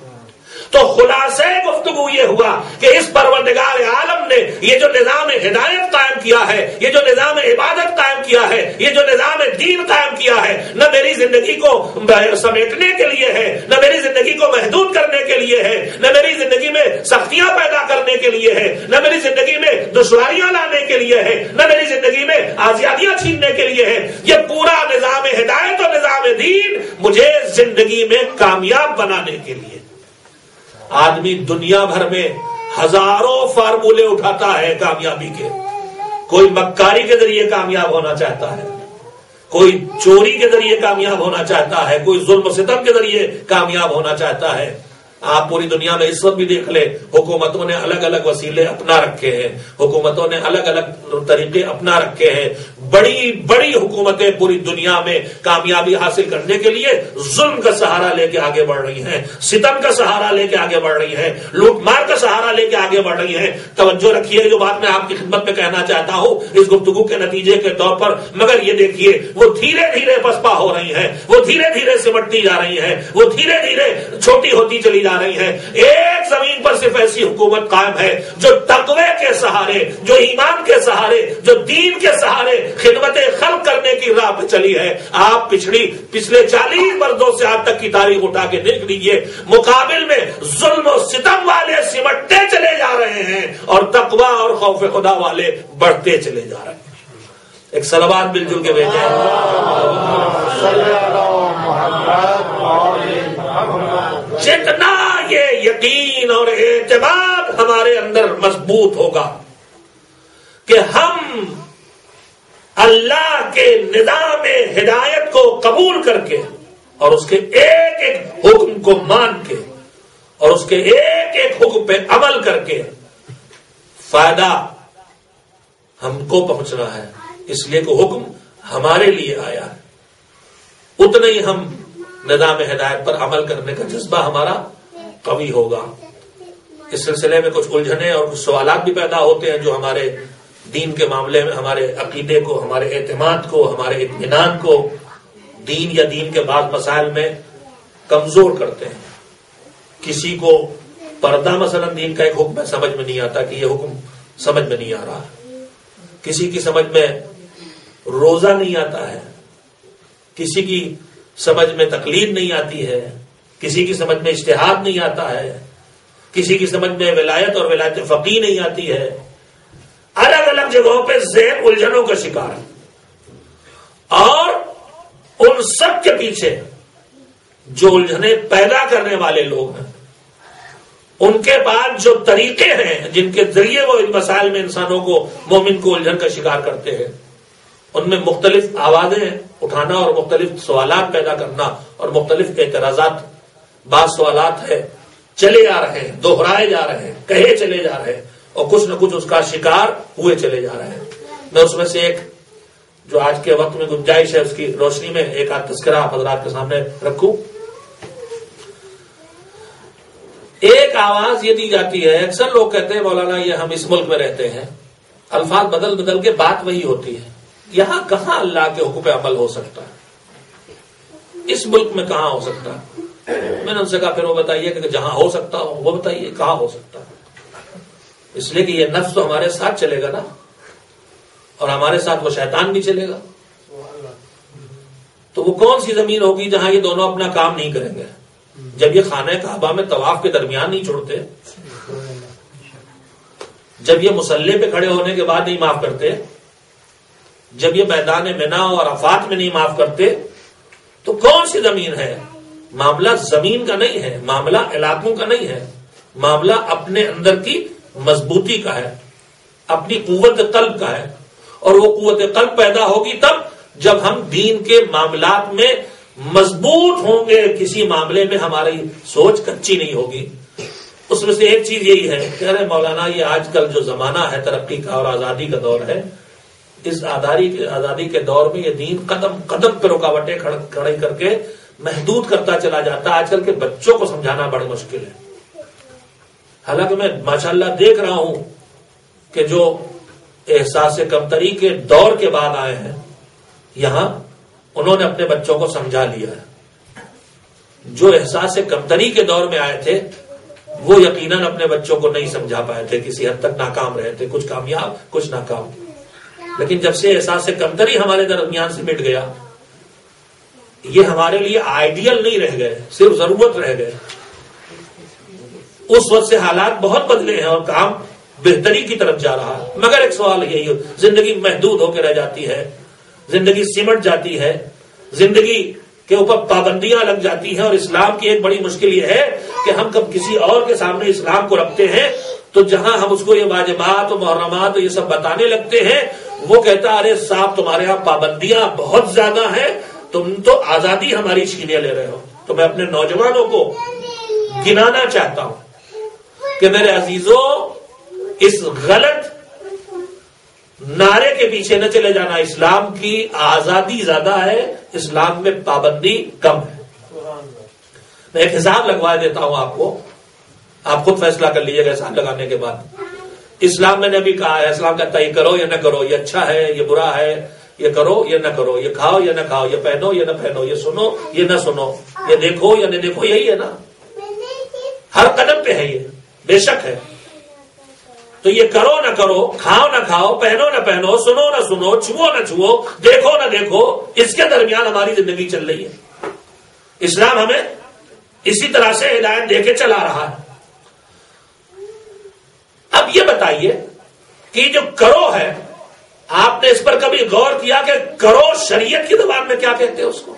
تو خلاصہ گفتگو یہ ہوا کہ اس پروردگار عالم نے یہ جو نظام ہدایت قائم کیا ہے، یہ جو نظام عبادت قائم کیا ہے، یہ جو نظام دین قائم کیا ہے، نہ میری زندگی کو سمیٹنے کے لیے ہے، نہ میری زندگی کو محدود کرنے کے لیے ہے، نہ میری زندگی میں سختیاں پیدا کرنے کے لیے ہے، نہ میری زندگی میں دشواریاں لانے کے لیے ہے، نہ میری زندگی میں آزادیاں چھیننے کے لیے ہے. یہ پورا نظام ہدایت اور نظام دین مجھے زندگی میں کامیاب بنانے کے لیے. آدمی دنیا بھر میں ہزاروں فارمولے اٹھاتا ہے کامیابی کے. کوئی مکاری کے ذریعے کامیاب ہونا چاہتا ہے، کوئی چوری کے ذریعے کامیاب ہونا چاہتا ہے، کوئی ظلم و ستم کے ذریعے کامیاب ہونا چاہتا ہے. آپ پوری دنیا میں اس وقت بھی دیکھ لیں، حکومتوں نے الگ الگ وسیلے اپنا رکھے ہیں، حکومتوں نے الگ الگ طریقے اپنا رکھے ہیں. بڑی بڑی حکومتیں پوری دنیا میں کامیابی حاصل کرنے کے لیے ظلم کا سہارا لے کے آگے بڑھ رہی ہیں، ستم کا سہارا لے کے آگے بڑھ رہی ہیں، لوٹ مار کا سہارا لے کے آگے بڑھ رہی ہیں. توجہ رکھیے جو بات میں آپ کی خدمت میں کہنا چاہتا ہوں اس گفتگو کے نتیجے کے طور پر، مگر یہ دیکھیے وہ دھیرے دھیرے پسپا ہو رہی ہیں، وہ دھیرے دھیرے سمٹتی جا رہی ہیں، وہ دھیرے دھیرے چھوٹی ہوتی چلی جا رہی ہیں. ایک زمین پر صرف ایسی حکومت قائم ہے جو تقوی کے سہارے، جو ایمان کے سہارے، جو دین کے سہارے خدمت خلق کرنے کی راہ پہ چلی ہے. آپ پچھلے 40 بردوں سے آج تک کی تاریخ اٹھا کے دیکھ لیجئے، مقابل میں ظلم و ستم والے سمٹتے چلے جا رہے ہیں اور تقوی اور خوف خدا والے بڑھتے چلے جا رہے ہیں. ایک صلوات مل جل کے بھیجیں. جتنا یہ یقین اور اعتماد ہمارے اندر مضبوط ہوگا کہ ہم اللہ کے نظام ہدایت کو قبول کر کے اور اس کے ایک ایک حکم کو مان کے اور اس کے ایک ایک حکم پہ عمل کر کے فائدہ ہم کو پہنچنا ہے، اس لیے کہ حکم ہمارے لیے آیا ہے. اتنا ہی ہم نظام ہدایت پر عمل کرنے کا جذبہ ہمارا قوی ہوگا. اس سلسلے میں کچھ الجھنیں اور کچھ سوالات بھی پیدا ہوتے ہیں جو ہمارے دین کے معاملے میں ہمارے عقیدے کو، ہمارے اعتماد کو، ہمارے اطمینان کو دین یا دین کے بعض مسائل میں کمزور کرتے ہیں. کسی کو پردہ مثلا دین کا ایک حکم ہے، سمجھ میں نہیں آتا کہ یہ حکم سمجھ میں نہیں آ رہا. کسی کی سمجھ میں روزہ نہیں آتا ہے، کسی کی سمجھ میں تقلید نہیں آتی ہے، کسی کی سمجھ میں اجتہاد نہیں آتا ہے، کسی کی سمجھ میں ولایت اور ولایت فقیہ نہیں آتی ہے. الگ الگ جگہوں پہ ذہن الجھنوں کا شکار ہے، اور ان سب کے پیچھے جو الجھنیں پیدا کرنے والے لوگ ہیں ان کے پاس جو طریقے ہیں جن کے ذریعے وہ ان مسائل میں انسانوں کو، مومن کو الجھن کا شکار کرتے ہیں، ان میں مختلف آوازیں اٹھانا اور مختلف سوالات پیدا کرنا اور مختلف اعتراضات. بعض سوالات ہے چلے آ رہے ہیں، دوہرائے جا رہے ہیں، کہے چلے جا رہے ہیں اور کچھ نہ کچھ اس کا شکار ہوئے چلے جا رہے ہیں. میں اس میں سے ایک جو آج کے وقت میں گنجائش ہے اس کی روشنی میں ایک آدھ تذکرہ آپ حضرات کے سامنے رکھوں. ایک آواز یہ دی جاتی ہے، اکثر لوگ کہتے ہیں مولانا یہ ہم اس ملک میں رہتے ہیں الفاظ بدل بدل کے بات وہی ہوتی ہے. یہاں کہاں اللہ کے حکم پہ عمل ہو سکتا ہے؟ اس ملک میں کہاں ہو سکتا ہے؟ میں نے ان سے کہا پھر وہ بتائیے کہ جہاں ہو سکتا ہو وہ بتائیے کہاں ہو سکتا ہے. اس لیے کہ یہ نفس تو ہمارے ساتھ چلے گا نا، اور ہمارے ساتھ وہ شیطان بھی چلے گا. تو وہ کون سی زمین ہوگی جہاں یہ دونوں اپنا کام نہیں کریں گے؟ جب یہ خانہ کعبہ میں طواف کے درمیان نہیں چھوڑتے، جب یہ مصلی پہ کھڑے ہونے کے بعد نہیں معاف کرتے، جب یہ میدان منا اور عرفات میں نہیں معاف کرتے، تو کون سی زمین ہے؟ معاملہ زمین کا نہیں ہے، معاملہ علاقوں کا نہیں ہے، معاملہ اپنے اندر کی مضبوطی کا ہے، اپنی قوت قلب کا ہے. اور وہ قوت قلب پیدا ہوگی تب جب ہم دین کے معاملات میں مضبوط ہوں گے. کسی معاملے میں ہماری سوچ کچی نہیں ہوگی. اس میں سے ایک چیز یہی ہے کہ ارے مولانا یہ آج کل جو زمانہ ہے ترقی کا اور آزادی کا دور ہے، اس آزادی کے دور میں یہ دین قدم قدم پہ رکاوٹیں کھڑی کر کے محدود کرتا چلا جاتا ہے. آج کل کے بچوں کو سمجھانا بڑی مشکل ہے. حالانکہ میں ماشاءاللہ دیکھ رہا ہوں کہ جو احساس کمتری کے دور کے بعد آئے ہیں یہاں، انہوں نے اپنے بچوں کو سمجھا لیا ہے. جو احساس کمتری کے دور میں آئے تھے وہ یقیناً اپنے بچوں کو نہیں سمجھا پائے تھے، کسی حد تک ناکام رہے تھے، کچھ کامیاب کچھ ناکام. لیکن جب سے احساس کمتری ہمارے درمیان سے مٹ گیا، یہ ہمارے لیے آئیڈیل نہیں رہ گئے، صرف ضرورت رہ گئے. اس وقت سے حالات بہت بدلے ہیں اور کام بہتری کی طرف جا رہا ہے. مگر ایک سوال یہی ہے، زندگی محدود ہو کے رہ جاتی ہے، زندگی سمٹ جاتی ہے، زندگی کے اوپر پابندیاں لگ جاتی ہیں. اور اسلام کی ایک بڑی مشکل یہ ہے کہ ہم کب کسی اور کے سامنے اسلام کو رکھتے ہیں تو جہاں ہم اس کو یہ واجبات و محرمات یہ سب بتانے لگتے ہیں، وہ کہتا ارے صاحب تمہارے یہاں پابندیاں بہت زیادہ ہیں، تم تو آزادی ہماری چھینے لے رہے ہو. تو میں اپنے نوجوانوں کو گنانا چاہتا ہوں کہ میرے عزیزوں، اس غلط نعرے کے پیچھے نہ چلے جانا. اسلام کی آزادی زیادہ ہے، اسلام میں پابندی کم ہے. میں ایک حساب لگوا دیتا ہوں آپ کو، آپ خود فیصلہ کر لیجیے گا. حساب لگانے کے بعد اسلام میں نے بھی کہا ہے، اسلام کہتا ہے یہ کرو یا نہ کرو، یہ اچھا ہے یہ برا ہے، یہ کرو یا نہ کرو، یہ کھاؤ یا نہ کھاؤ، یہ پہنو یا نہ پہنو، یہ سنو یہ نہ سنو، یہ دیکھو یا نہ دیکھو. یہی ہے نا، ہر قدم پہ ہے، یہ بے شک ہے. تو یہ کرو نہ کرو، کھاؤ نہ کھاؤ، پہنو نہ پہنو، سنو نہ سنو، چھو نہ چھو، دیکھو نہ دیکھو، اس کے درمیان ہماری زندگی چل رہی ہے. اسلام ہمیں اسی طرح سے ہدایت دے کے چلا رہا ہے. اب یہ بتائیے کہ جو کرو ہے، آپ نے اس پر کبھی غور کیا کہ کرو شریعت کی زبان میں کیا کہتے ہیں اس کو؟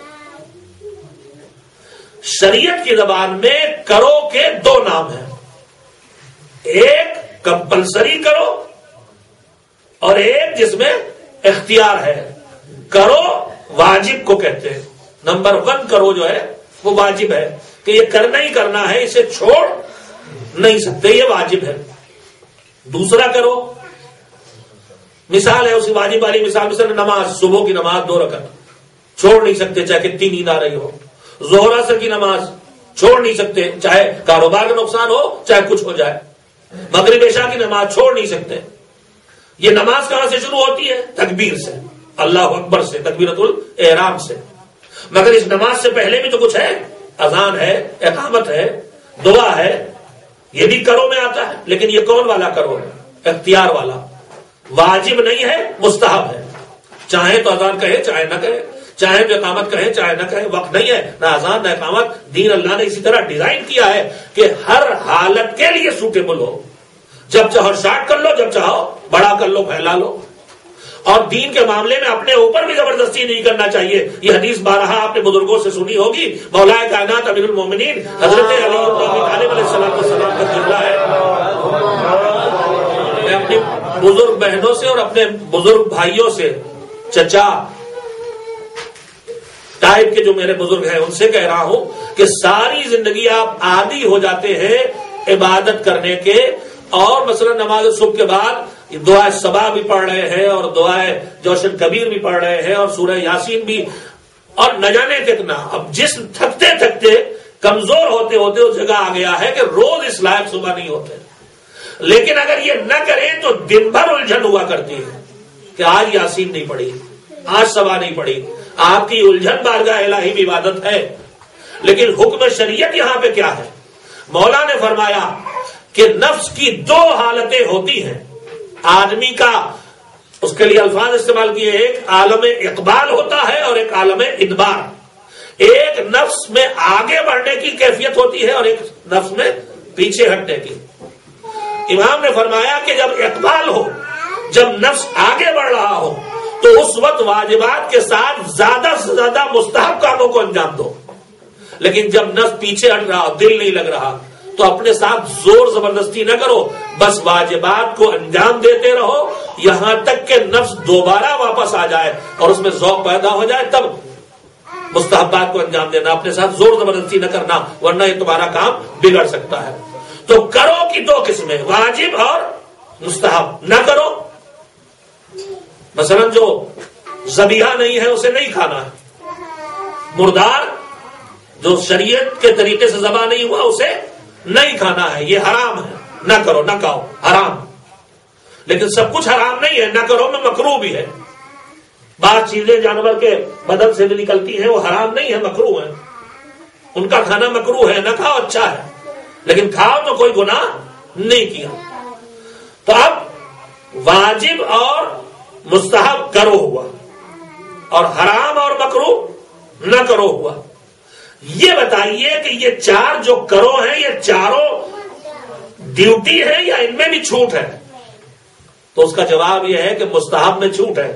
شریعت کی زبان میں کرو کے دو نام ہیں، ایک کمپلسری کرو اور ایک جس میں اختیار ہے. کرو واجب کو کہتے ہیں. نمبر 1 کرو جو ہے وہ واجب ہے کہ یہ کرنا ہی کرنا ہے، اسے چھوڑ نہیں سکتے، یہ واجب ہے. دوسرا کرو مثال ہے اسی واجب والی مثال، مثلا نماز، صبح کی نماز 2 رکعت چھوڑ نہیں سکتے چاہے کتنی نیند آ رہی ہو. ظہر عصر کی نماز چھوڑ نہیں سکتے چاہے کاروبار کا نقصان ہو چاہے کچھ ہو جائے. مغرب عشاء کی نماز چھوڑ نہیں سکتے. یہ نماز کہاں سے شروع ہوتی ہے؟ تکبیر سے، اللہ اکبر سے، تکبیرۃ الاحرام سے. مگر اس نماز سے پہلے بھی تو کچھ ہے، اذان ہے، اقامت ہے، دعا ہے، یہ بھی کرو میں آتا ہے. لیکن یہ کون والا کرو ہے؟ اختیار والا. واجب نہیں ہے، مستحب ہے. چاہے تو اذان کہے چاہے نہ کہے، چاہے تو اقامت کہے چاہے نہ کہے. وقت نہیں ہے نہ اذان نہ اقامت. دین اللہ نے اسی طرح ڈیزائن کیا ہے کہ ہر حالت کے لیے سوٹیبل ہو. جب چاہو شارٹ کر لو، جب چاہو بڑا کر لو، پھیلا لو. اور دین کے معاملے میں اپنے اوپر بھی زبردستی نہیں کرنا چاہیے. یہ حدیث بارہا آپ نے بزرگوں سے سنی ہوگی. مولا کائنات امیر المومنین حضرت علی بن ابی طالب علیہ السلام کا قبلہ ہے. میں اپنی بزرگ بہنوں سے اور اپنے بزرگ بھائیوں سے، چچا ٹائپ کے جو میرے بزرگ ہیں، ان سے کہہ رہا ہوں کہ ساری زندگی آپ عادی ہو جاتے ہیں عبادت کرنے کے. اور مثلا نماز صبح کے بعد دعائے صبا بھی پڑھ رہے ہیں اور دعائے جوشن کبیر بھی پڑھ رہے ہیں اور سورہ یاسین بھی، اور نہ جانے کتنا. اب جسم تھکتے تھکتے کمزور ہوتے ہوتے اس جگہ آ گیا ہے کہ روز اس لائق صبح نہیں ہوتے. لیکن اگر یہ نہ کریں تو دن بھر الجھن ہوا کرتی ہے کہ آج یاسین نہیں پڑھی، آج سبا نہیں پڑھی. آپ کی الجھن بارگاہ الہی میں عبادت ہے. لیکن حکم شریعت یہاں پہ کیا ہے؟ مولا نے فرمایا کہ نفس کی دو حالتیں ہوتی ہیں. آدمی کا اس کے لیے الفاظ استعمال کیے، ایک عالم اقبال ہوتا ہے اور ایک عالم ادبار. ایک نفس میں آگے بڑھنے کی کیفیت ہوتی ہے اور ایک نفس میں پیچھے ہٹنے کی. امام نے فرمایا کہ جب اقبال ہو، جب نفس آگے بڑھ رہا ہو، تو اس وقت واجبات کے ساتھ زیادہ سے زیادہ مستحب کاموں کو انجام دو. لیکن جب نفس پیچھے ہٹ رہا ہو، دل نہیں لگ رہا، تو اپنے ساتھ زور زبردستی نہ کرو، بس واجبات کو انجام دیتے رہو یہاں تک کہ نفس دوبارہ واپس آ جائے اور اس میں ذوق پیدا ہو جائے، تب مستحبات کو انجام دینا. اپنے ساتھ زور زبردستی نہ کرنا، ورنہ یہ تمہارا کام بگڑ سکتا ہے. تو کرو کی دو قسمیں، واجب اور مستحب. نہ کرو، مثلا جو ذبیحہ نہیں ہے اسے نہیں کھانا ہے. مردار جو شریعت کے طریقے سے ذبح نہیں ہوا اسے نہیں کھانا ہے، یہ حرام ہے. نہ کرو، نہ کھاؤ، حرام. لیکن سب کچھ حرام نہیں ہے، نہ کرو میں مکروہ بھی ہے. بعض چیزیں جانور کے بدن سے بھی نکلتی ہیں، وہ حرام نہیں ہے، مکروہ ہے. ان کا کھانا مکروہ ہے، نہ کھاؤ اچھا ہے، لیکن کھاؤ تو کوئی گناہ نہیں کیا. تو اب واجب اور مستحب کرو ہوا اور حرام اور مکروہ نہ کرو ہوا. یہ بتائیے کہ یہ چار جو کرو ہیں یہ چاروں ڈیوٹی ہے یا ان میں بھی چھوٹ ہے؟ تو اس کا جواب یہ ہے کہ مستحب میں چھوٹ ہے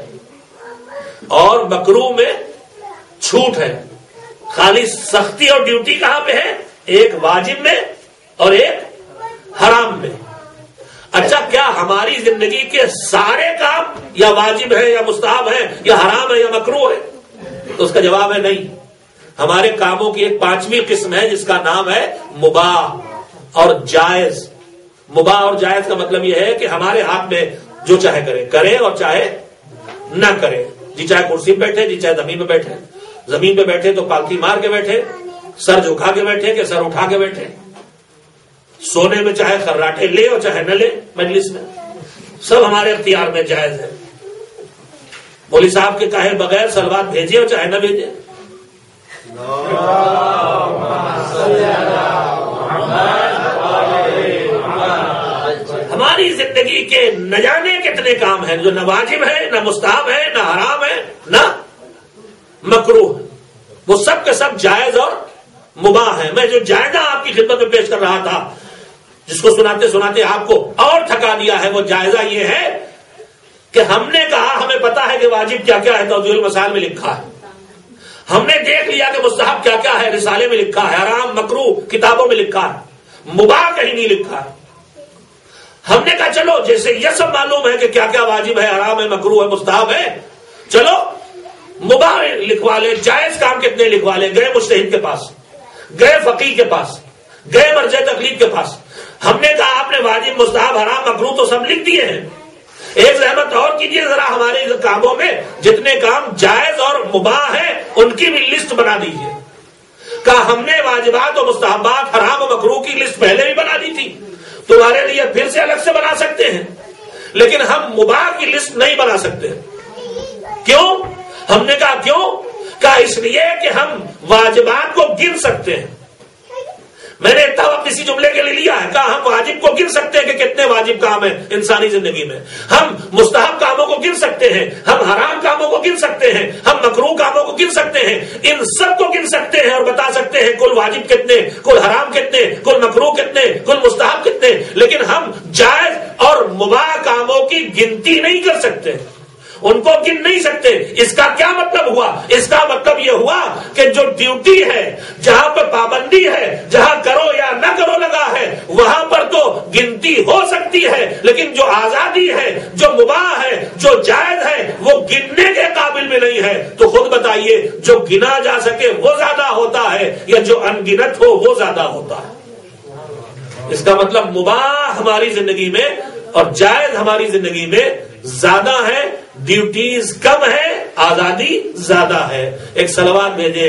اور مکروہ میں چھوٹ ہے. خالی سختی اور ڈیوٹی کہاں پہ ہے؟ ایک واجب میں اور ایک حرام میں. اچھا، کیا ہماری زندگی کے سارے کام یا واجب ہے یا مستحب ہے یا حرام ہے یا مکروہ ہے؟ تو اس کا جواب ہے نہیں. ہمارے کاموں کی ایک پانچویں قسم ہے جس کا نام ہے مباح اور جائز. مباح اور جائز کا مطلب یہ ہے کہ ہمارے ہاتھ میں جو چاہے کرے اور چاہے نہ کرے. جی چاہے کرسی پہ بیٹھے، جی چاہے زمین پہ بیٹھے. زمین پہ بیٹھے تو پالکی مار کے بیٹھے، سر جھکا کے بیٹھے کہ سر اٹھا کے بیٹھے. سونے میں چاہے خراٹے لے اور چاہے نہ لے مجلس میں، سب ہمارے اختیار میں جائز ہے. مولوی صاحب کے کہے بغیر سلوات بھیجے اور چاہے نہ بھیجے. ہماری زندگی کے نہ جانے کتنے کام ہیں جو نہ واجب ہے، نہ مستحب ہے، نہ حرام ہے، نہ مکروہ ہے. وہ سب کے سب جائز اور مباح ہے. میں جو جائزہ آپ کی خدمت میں پیش کر رہا تھا، جس کو سناتے سناتے آپ کو اور تھکا دیا ہے، وہ جائزہ یہ ہے کہ ہم نے کہا ہمیں پتا ہے کہ واجب کیا کیا ہے، توضیح المسائل میں لکھا ہے. ہم نے دیکھ لیا کہ مستحب کیا کیا ہے، رسالے میں لکھا ہے، حرام مکروہ کتابوں میں لکھا ہے، مباح کہیں نہیں لکھا ہے. ہم نے کہا چلو جیسے یہ سب معلوم ہے کہ کیا کیا واجب ہے، حرام ہے، مکروہ ہے، مستحب ہے، چلو مباح لکھوا لیں، جائز کام کتنے لکھوا لیں. گئے مجتہد کے پاس، گئے فقیہ کے پاس، گئے مرجع تقلید کے پاس. ہم نے کہا آپ نے واجب مستحب حرام مکروہ تو سب لکھ دیے ہیں، ایک زحمت اور کیجئے ذرا ہمارے کاموں میں جتنے کام جائز اور مباح ہیں ان کی بھی لسٹ بنا دیجئے. کہا ہم نے واجبات اور مستحبات حرام و مکروہ کی لسٹ پہلے بھی بنا دی تھی، تمہارے لیے پھر سے الگ سے بنا سکتے ہیں، لیکن ہم مباح کی لسٹ نہیں بنا سکتے. کیوں؟ ہم نے کہا کیوں؟ کہا اس لیے کہ ہم واجبات کو گن سکتے ہیں. میں نے اتنا وقت اسی جملے کے لیے لیا ہے. کہا ہم واجب کو گن سکتے ہیں کہ کتنے واجب کام ہیں انسانی زندگی میں، ہم مستحب کاموں کو گن سکتے ہیں، ہم حرام کاموں کو گن سکتے ہیں، ہم مکروہ کاموں کو گن سکتے ہیں. ان سب کو گن سکتے ہیں اور بتا سکتے ہیں کل واجب کتنے، کل حرام کتنے، کل مکروہ کتنے، کل مستحب کتنے. لیکن ہم جائز اور مباح کاموں کی گنتی نہیں کر سکتے، ان کو گن نہیں سکتے. اس کا کیا مطلب ہوا؟ اس کا مطلب یہ ہوا کہ جو ڈیوٹی ہے، جہاں پر پابندی ہے، جہاں کرو یا نہ کرو لگا ہے، وہاں پر تو گنتی ہو سکتی ہے، لیکن جو آزادی ہے، جو مباح ہے، جو جائز ہے، وہ گننے کے قابل بھی نہیں ہے. تو خود بتائیے جو گنا جا سکے وہ زیادہ ہوتا ہے یا جو ان گنت ہو وہ زیادہ ہوتا ہے؟ اس کا مطلب مباح ہماری زندگی میں اور جائز ہماری زندگی میں زیادہ ہے، ڈیوٹیز کم ہے، آزادی زیادہ ہے. ایک صلوات بھیجے.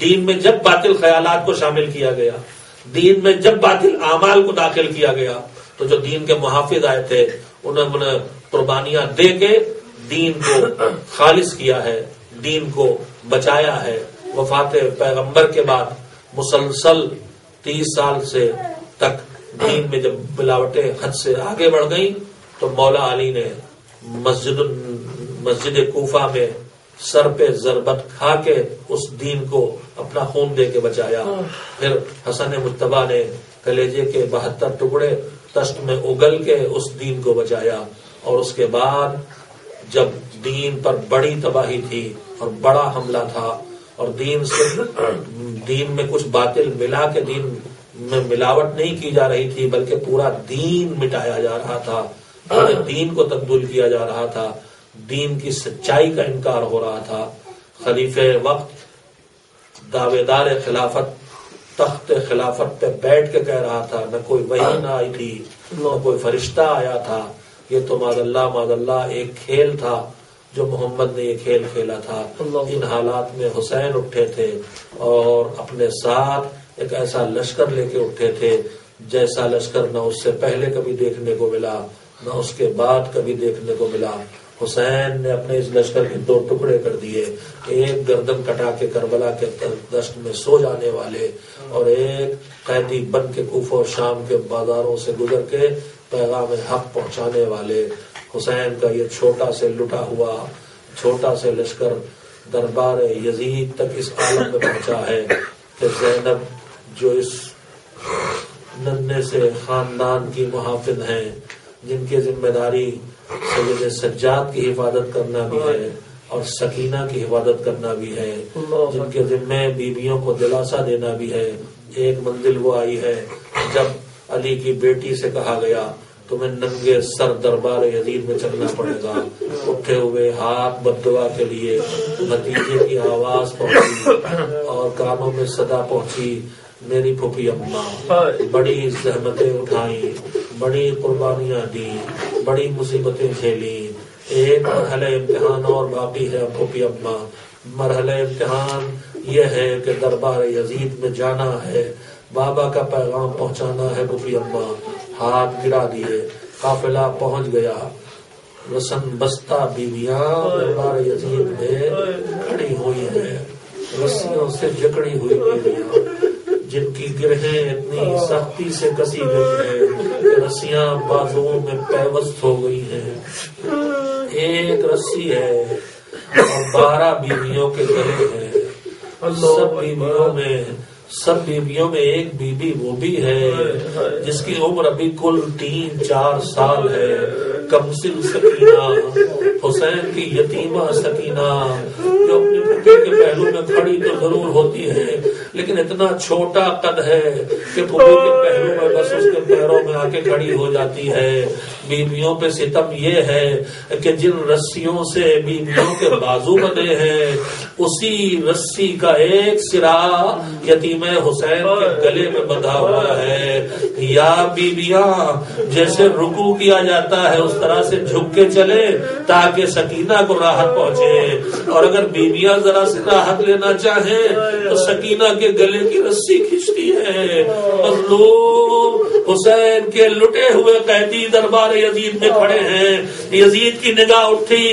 دین میں جب باطل خیالات کو شامل کیا گیا، دین میں جب باطل اعمال کو داخل کیا گیا، تو جو دین کے محافظ آئے تھے انہوں نے قربانیاں دے کے دین کو خالص کیا ہے، دین کو بچایا ہے۔ وفات پیغمبر کے بعد مسلسل 30 سال سے تک دین میں جب ملاوٹیں حد سے آگے بڑھ گئیں تو مولا علی نے مسجد کوفہ میں سر پہ ضربت کھا کے اس دین کو اپنا خون دے کے بچایا۔ پھر حسن مجتبیٰ نے کلیجے کے 72 ٹکڑے تشت میں اگل کے اس دین کو بچایا۔ اور اس کے بعد جب دین پر بڑی تباہی تھی اور بڑا حملہ تھا اور دین میں کچھ باطل ملا کے دین میں ملاوٹ نہیں کی جا رہی تھی بلکہ پورا دین مٹایا جا رہا تھا، پورے دین کو تبدیل کیا جا رہا تھا، دین کی سچائی کا انکار ہو رہا تھا، خلیفہ وقت دعوے دار خلافت تخت خلافت پہ بیٹھ کے کہہ رہا تھا، نہ کوئی وحی نہ آئی تھی، نہ کوئی فرشتہ آیا تھا، یہ تو معاذ اللہ ایک کھیل تھا جو محمد نے یہ کھیل کھیلا تھا۔ ان حالات میں حسین اٹھے تھے اور اپنے ساتھ ایک ایسا لشکر لے کے اٹھے تھے جیسا لشکر نہ اس سے پہلے کبھی دیکھنے کو ملا نہ اس کے بعد کبھی دیکھنے کو ملا۔ حسین نے اپنے اس لشکر کے 2 ٹکڑے کر دیے، ایک گردن کٹا کے کربلا کے دشت میں سو جانے والے اور ایک قیدی بن کے کوفہ اور شام کے بازاروں سے گزر کے پیغام حق پہنچانے والے۔ حسین کا یہ چھوٹا سے لٹا ہوا چھوٹا سے لشکر دربار یزید تک اس عالم میں پہنچا ہے کہ زینب جو اس ننھے سے خاندان کی محافظ ہیں، جن کی ذمہ داری سید سجاد کی حفاظت کرنا بھی ہے اور سکینہ کی حفاظت کرنا بھی ہے، جن کے ذمہ بیویوں کو دلاسا دینا بھی ہے۔ ایک منزل وہ آئی ہے جب علی کی بیٹی سے کہا گیا تمہیں ننگے سر دربار یزید میں چلنا پڑے گا، اٹھے ہوئے ہاتھ بددعا کے لیے بھتیجے کی آواز پہنچی اور کانوں میں صدا پہنچی، میری پھوپھی اماں بڑی زحمتیں اٹھائیں، بڑی قربانیاں دی، بڑی مصیبتیں جھیلی، ایک مرحلہ امتحان اور باقی ہے پھوپھی اماں۔ مرحلہ امتحان یہ ہے کہ دربار یزید میں جانا ہے، بابا کا پیغام پہنچانا ہے پھوپھی اماں۔ ہاتھ گرا دیے، قافلہ پہنچ گیا، رسن بستہ بیویاں دربار یزید میں کھڑی ہوئی ہیں، رسیوں سے جکڑی ہوئی بیویاں جن کی گرہیں اتنی سختی سے کسی گئی ہیں کہ رسیاں بازوؤں میں پیوست ہو گئی ہیں۔ ایک رسی ہے اور 12 بیویوں کے گلے ہیں۔ سب بیویوں میں ایک بیوی وہ بھی ہے جس کی عمر ابھی کل 3-4 سال ہے، کمسن سکینہ، حسین کی یتیمہ سکینہ، جو اپنی پھوپھی کے پہلو میں کھڑی تو ضرور ہوتی ہے لیکن اتنا چھوٹا قد ہے کہ پھوپھی کے پہلو میں بس اس کے پیروں میں آ کے کھڑی ہو جاتی ہے۔ بیویوں پہ ستم یہ ہے کہ جن رسیوں سے بیویوں کے بازو بندھے ہیں اسی رسی کا ایک سرا یتیم حسین کے گلے میں بندھا ہوا ہے۔ یا بیویاں جیسے رکوع کیا جاتا ہے اس طرح سے جھک کے چلے تاکہ سکینہ کو راحت پہنچے، اور اگر بیویاں ذرا سے راحت لینا چاہیں تو سکینہ کے گلے کی رسی کھینچتی ہے۔ مظلوم حسین کے لٹے ہوئے قیدی دربار یزید میں کھڑے ہیں۔ یزید کی نگاہ اٹھی،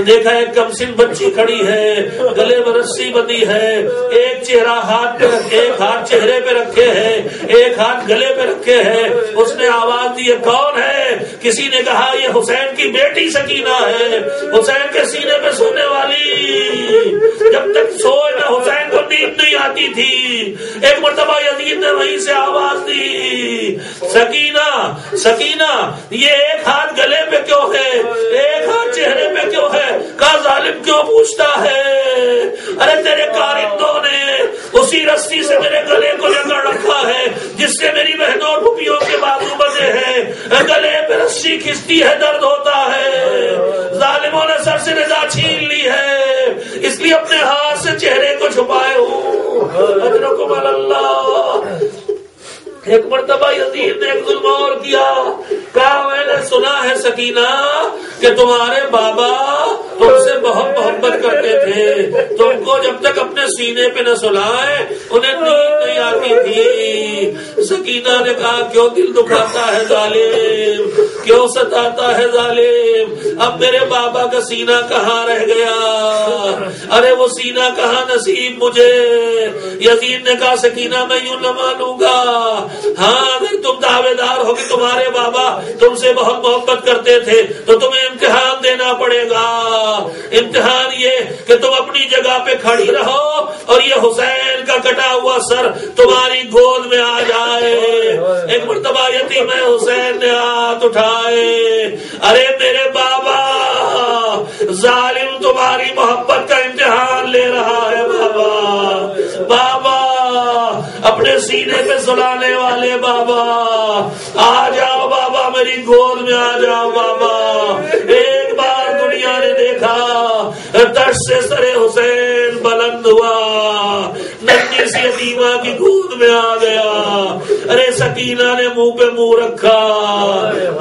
دیکھا ایک کمسن بچی کھڑی ہے، گلے میں رسی بندھی ہے، ایک چہرہ ہاتھ پہ رکھے، ایک ہاتھ چہرے پہ رکھے ہے، ایک ہاتھ گلے پہ رکھے ہے۔ اس نے آواز دی کون ہے؟ کسی نے کہا یہ حسین کی بیٹی سکینہ ہے، حسین کے سینے پہ سونے والی۔ جب تک سوئے نہ حسین کو نیند نہیں آتی تھی، ایک مرتبہ یزید نے وہیں سے آواز دی سکینہ سکینہ، یہ ایک ہاتھ گلے پہ کیوں ہے، ایک ہاتھ چہرے پہ کیوں ہے؟ کہا ظالم کیوں پوچھتا ہے؟ ارے تیرے کارندوں نے اسی رسی سے میرے گلے کو جکڑ رکھا ہے جس سے میری بہنوں اور پھوپھیوں کے بازو بندھے ہیں، گلے پہ رسی کھنچتی ہے درد ہوتا ہے۔ ظالموں نے سر سے رضا چھین لی ہے، اس لیے اپنے ہاتھ سے چہرے کو چھپائے ہوں۔ اجرکم اللہ۔ ایک مرتبہ یزید نے ایک ظلم اور کیا، کہا میں نے سنا ہے سکینہ کہ تمہارے بابا تم سے بہت محبت کرتے تھے، تم کو جب تک اپنے سینے پہ نہ سلائے انہیں نیند نہیں آتی تھی۔ سکینہ نے کہا کیوں دل دکھاتا ہے ظالم، کیوں ستاتا ہے ظالم، اب میرے بابا کا سینہ کہاں رہ گیا، ارے وہ سینہ کہاں نصیب مجھے۔ یزید نے کہا سکینہ میں یوں نہ مانوں گا، ہاں اگر تم دعوے دار ہو کہ تمہارے بابا تم سے بہت محبت کرتے تھے تو تمہیں امتحان دینا پڑے گا، امتحان یہ کہ تم اپنی جگہ پہ کھڑی رہو اور یہ حسین کا کٹا ہوا سر تمہاری گود میں آ جائے۔ ایک مرتبہ یتیم حسین نے ہاتھ اٹھائے، ارے میرے بابا ظالم تمہاری محبت کا امتحان لے رہا ہے، بابا بابا اپنے سینے پہ سلانے والے بابا آ جاؤ، بابا میری گود میں آ جاؤ بابا۔ ایک بار دنیا نے دیکھا دشت سے سر حسین بلند ہوا، ننھی سی یتیمہ کی گود میں آ گیا، ارے سکینہ نے منہ پہ منہ رکھا،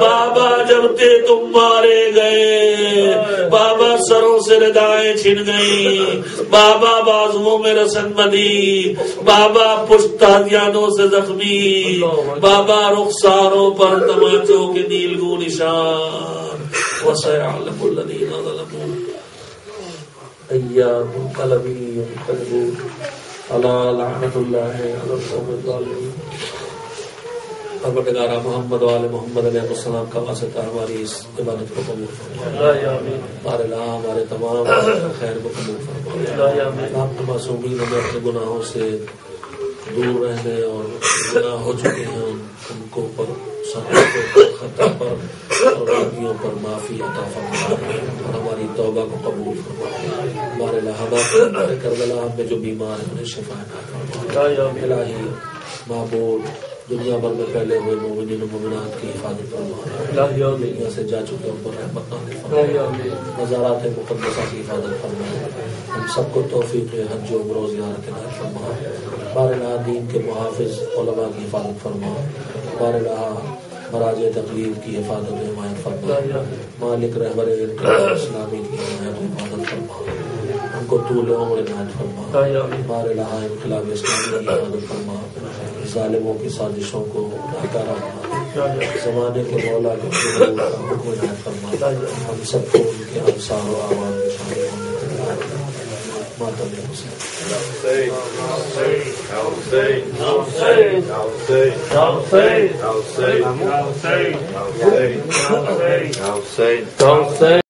بابا جب تم مارے گئے بابا سروں سے ردائیں چھن گئی، بابا بازوؤں میں رسن بندھی، بابا پشت ہتھیاروں سے زخمی، بابا رخساروں پر تماچوں کے نیلگوں نشان، وَسَيَعْلَمُ الَّذِينَ ظَلَمُوا أَيَّ مُنقَلَبٍ يَنقَلِبُونَ أَلَا لَعْنَةُ اللَّهِ عَلَى الْقَوْمِ الظَّالِمِينَ۔ پروردگارہ محمد و آل محمد علیہ السلام کا واسطہ ہماری اس عبادت کو قبول فرما، ہمارے اللہ ہمارے تمام خیر کو قبول فرما۔ آپ معصومین ہمیں اپنے گناہوں سے دور رہنے اور گناہ ہو چکے ہیں ان کو پر خطا پر اور غلطیوں پر معافی عطا فرما اور ہماری توبہ کو قبول فرما۔ ہمارے لہٰذا کربلا میں جو بیمار ہیں انہیں شفا عطا فرما۔ الہی معبود دنیا بھر میں پھیلے ہوئے مومنین و مومنات کی حفاظت فرما، دنیا سے جا چکے ان پر رحمت نازل فرما، مزارات مقدسہ کی حفاظت فرما، ہم سب کو توفیق حج و عمرہ و زیارت عنایت فرما۔ بارہ دین کے محافظ علماء کی حفاظت فرما، بارہ مراجع تقریر کی حفاظت و حمایت فرما، مالک رہبر اسلامی کی حمایت و حفاظت فرما، ان کو طول عمر عنایت فرما، بارہ انقلاب اسلامی کی حفاظت فرما، ظالموں کی سازشوں کو ناکارہ بنا، زمانے کے مولا کے حکم عنایت فرما، ہم سب کو ان کے انصار و اعوان میں شامل ہونے کے لیے ماتم حسین۔ Don't say